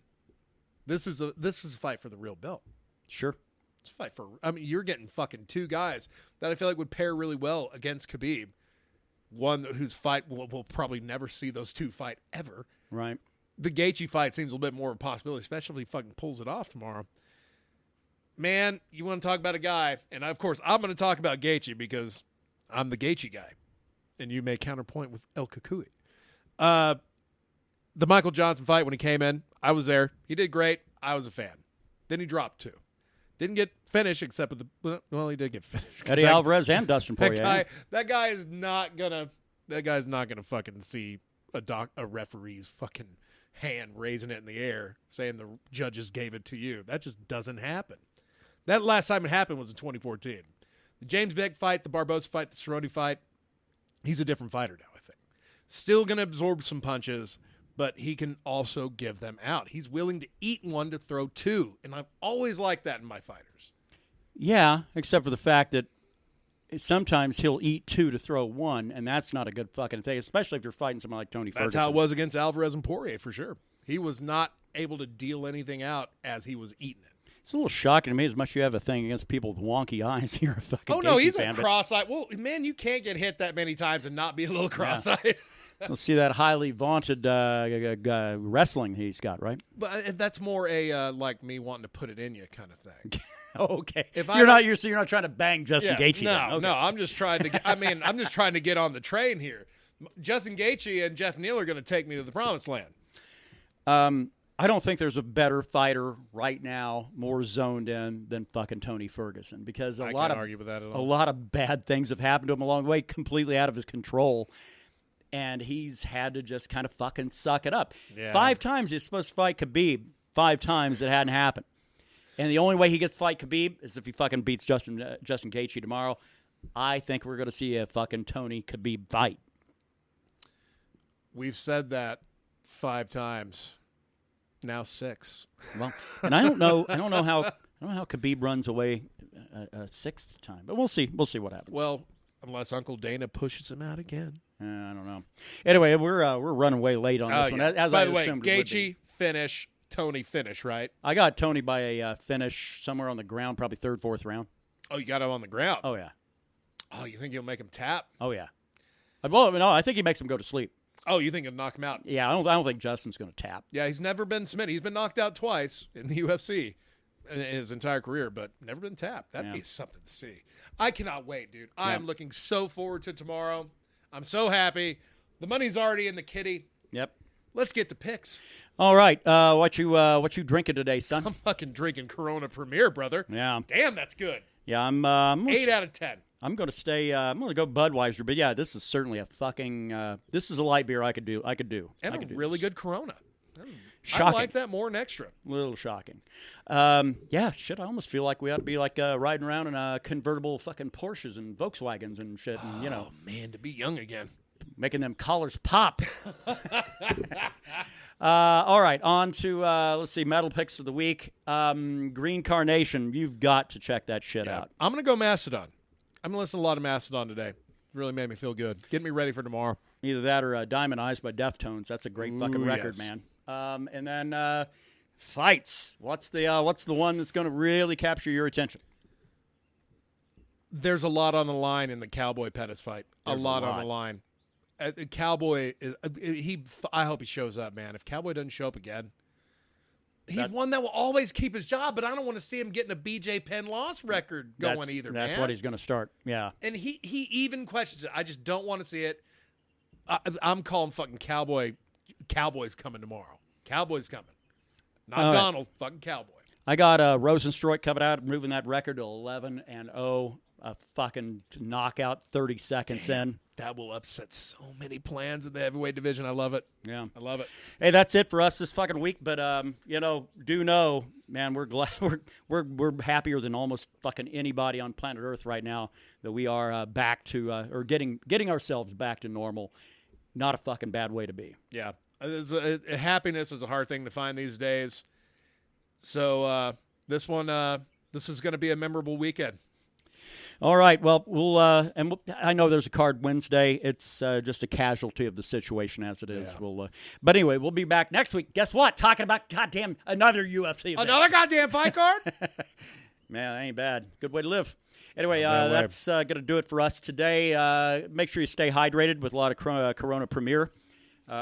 This is a fight for the real belt. Sure. It's a fight for. I mean, you're getting fucking two guys that I feel like would pair really well against Khabib. One whose fight we'll probably never see those two fight ever. Right. The Gaethje fight seems a little bit more of a possibility, especially if he fucking pulls it off tomorrow. Man, you want to talk about a guy, and of course I'm going to talk about Gaethje because I'm the Gaethje guy, and you may counterpoint with El Kakui. The Michael Johnson fight when he came in, I was there. He did great. I was a fan. Then he dropped 2. Didn't get finished except with he did get finished. Eddie Alvarez and Dustin Poirier. That guy is not gonna fucking see a referee's fucking hand raising it in the air saying the judges gave it to you. That just doesn't happen. That last time it happened was in 2014. The James Vick fight, the Barbosa fight, the Cerrone fight. He's a different fighter now, I think. Still gonna absorb some punches, but he can also give them out. He's willing to eat one to throw 2, and I've always liked that in my fighters. Yeah, except for the fact that sometimes he'll eat 2 to throw 1, and that's not a good fucking thing, especially if you're fighting someone like Tony Ferguson. That's how it was against Alvarez and Poirier, for sure. He was not able to deal anything out as he was eating it. It's a little shocking to me as much as you have a thing against people with wonky eyes. You're a fucking Oh, no, Gaethje he's fan, a cross-eyed. Well, man, you can't get hit that many times and not be a little cross-eyed. Yeah. Let's see that highly vaunted wrestling he's got, right? But that's more a like me wanting to put it in you kind of thing. Okay. If you're not trying to bang Justin Gaethje. No, I'm just trying to. I'm just trying to get on the train here. Justin Gaethje and Jeff Neal are going to take me to the promised land. I don't think there's a better fighter right now, more zoned in than fucking Tony Ferguson, because I can't argue with that at all. A lot of bad things have happened to him along the way, completely out of his control. And he's had to just kind of fucking suck it up. Yeah. 5 times he's supposed to fight Khabib. 5 times it hadn't happened. And the only way he gets to fight Khabib is if he fucking beats Justin Gaethje tomorrow. I think we're going to see a fucking Tony Khabib fight. We've said that 5 times. Now 6. Well, and I don't know how Khabib runs away a 6th time, but we'll see. We'll see what happens. Well, unless Uncle Dana pushes him out again. I don't know. Anyway, we're running way late on this one. Yeah. As by I the way, assumed it would be. Gaethje finish, Tony finish, right? I got Tony by a finish somewhere on the ground, probably 3rd, 4th round. Oh, you got him on the ground. Oh yeah. Oh, you think you'll make him tap? Oh yeah. Well, no, I think he makes him go to sleep. Oh, you think he'll knock him out? Yeah, I don't think Justin's going to tap. Yeah, he's never been submitted. He's been knocked out twice in the UFC in his entire career, but never been tapped. That'd be something to see. I cannot wait, dude. I am looking so forward to tomorrow. I'm so happy. The money's already in the kitty. Yep. Let's get the picks. All right. What you drinking today, son? I'm fucking drinking Corona Premier, brother. Yeah. Damn, that's good. Yeah, I'm 8 out of 10. I'm going to stay. I'm going to go Budweiser, but yeah, this is certainly a fucking. This is a light beer I could do. And a really good Corona. Shocking. I like that more than extra. A little shocking. Yeah, shit. I almost feel like we ought to be like riding around in convertible fucking Porsches and Volkswagens and shit, and Oh man, to be young again, making them collars pop. All right, on to let's see, metal picks of the week. Green Carnation, you've got to check that shit out. I'm gonna go Mastodon. I'm gonna listen to a lot of Mastodon today. It really made me feel good. Get me ready for tomorrow. Either that or Diamond Eyes by Deftones. That's a great fucking record, yes. man. And then fights. What's the one that's going to really capture your attention? There's a lot on the line in the Cowboy Pettis fight. There's a lot on the line. Cowboy is I hope he shows up, man. If Cowboy doesn't show up again, He's one that will always keep his job, but I don't want to see him getting a BJ Penn loss record going either, man. That's what he's going to start, yeah. And he even questions it. I just don't want to see it. I'm calling fucking Cowboys coming tomorrow. Cowboys coming. Not Donald, fucking Cowboy. I got Rosenstruik coming out, moving that record to 11-0. A fucking knockout 30 seconds in. That will upset so many plans in the heavyweight division. I love it. Yeah. I love it. Hey, that's it for us this fucking week. But, do know, man, we're glad we're happier than almost fucking anybody on planet Earth right now that we are back to or getting ourselves back to normal. Not a fucking bad way to be. Yeah. Happiness is a hard thing to find these days. So this is going to be a memorable weekend. All right. Well, I know there's a card Wednesday. It's just a casualty of the situation as it is. Yeah. But anyway, we'll be back next week. Guess what? Talking about goddamn another UFC event. Another goddamn fight card? Man, that ain't bad. Good way to live. Anyway, that's going to do it for us today. Make sure you stay hydrated with a lot of Corona Premier.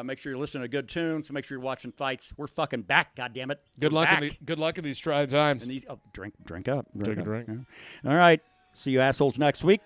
Make sure you're listening to good tunes. Make sure you're watching fights. We're fucking back, goddammit. Good luck in these trying times. And drink up. Take a drink. Yeah. All right. See you assholes next week.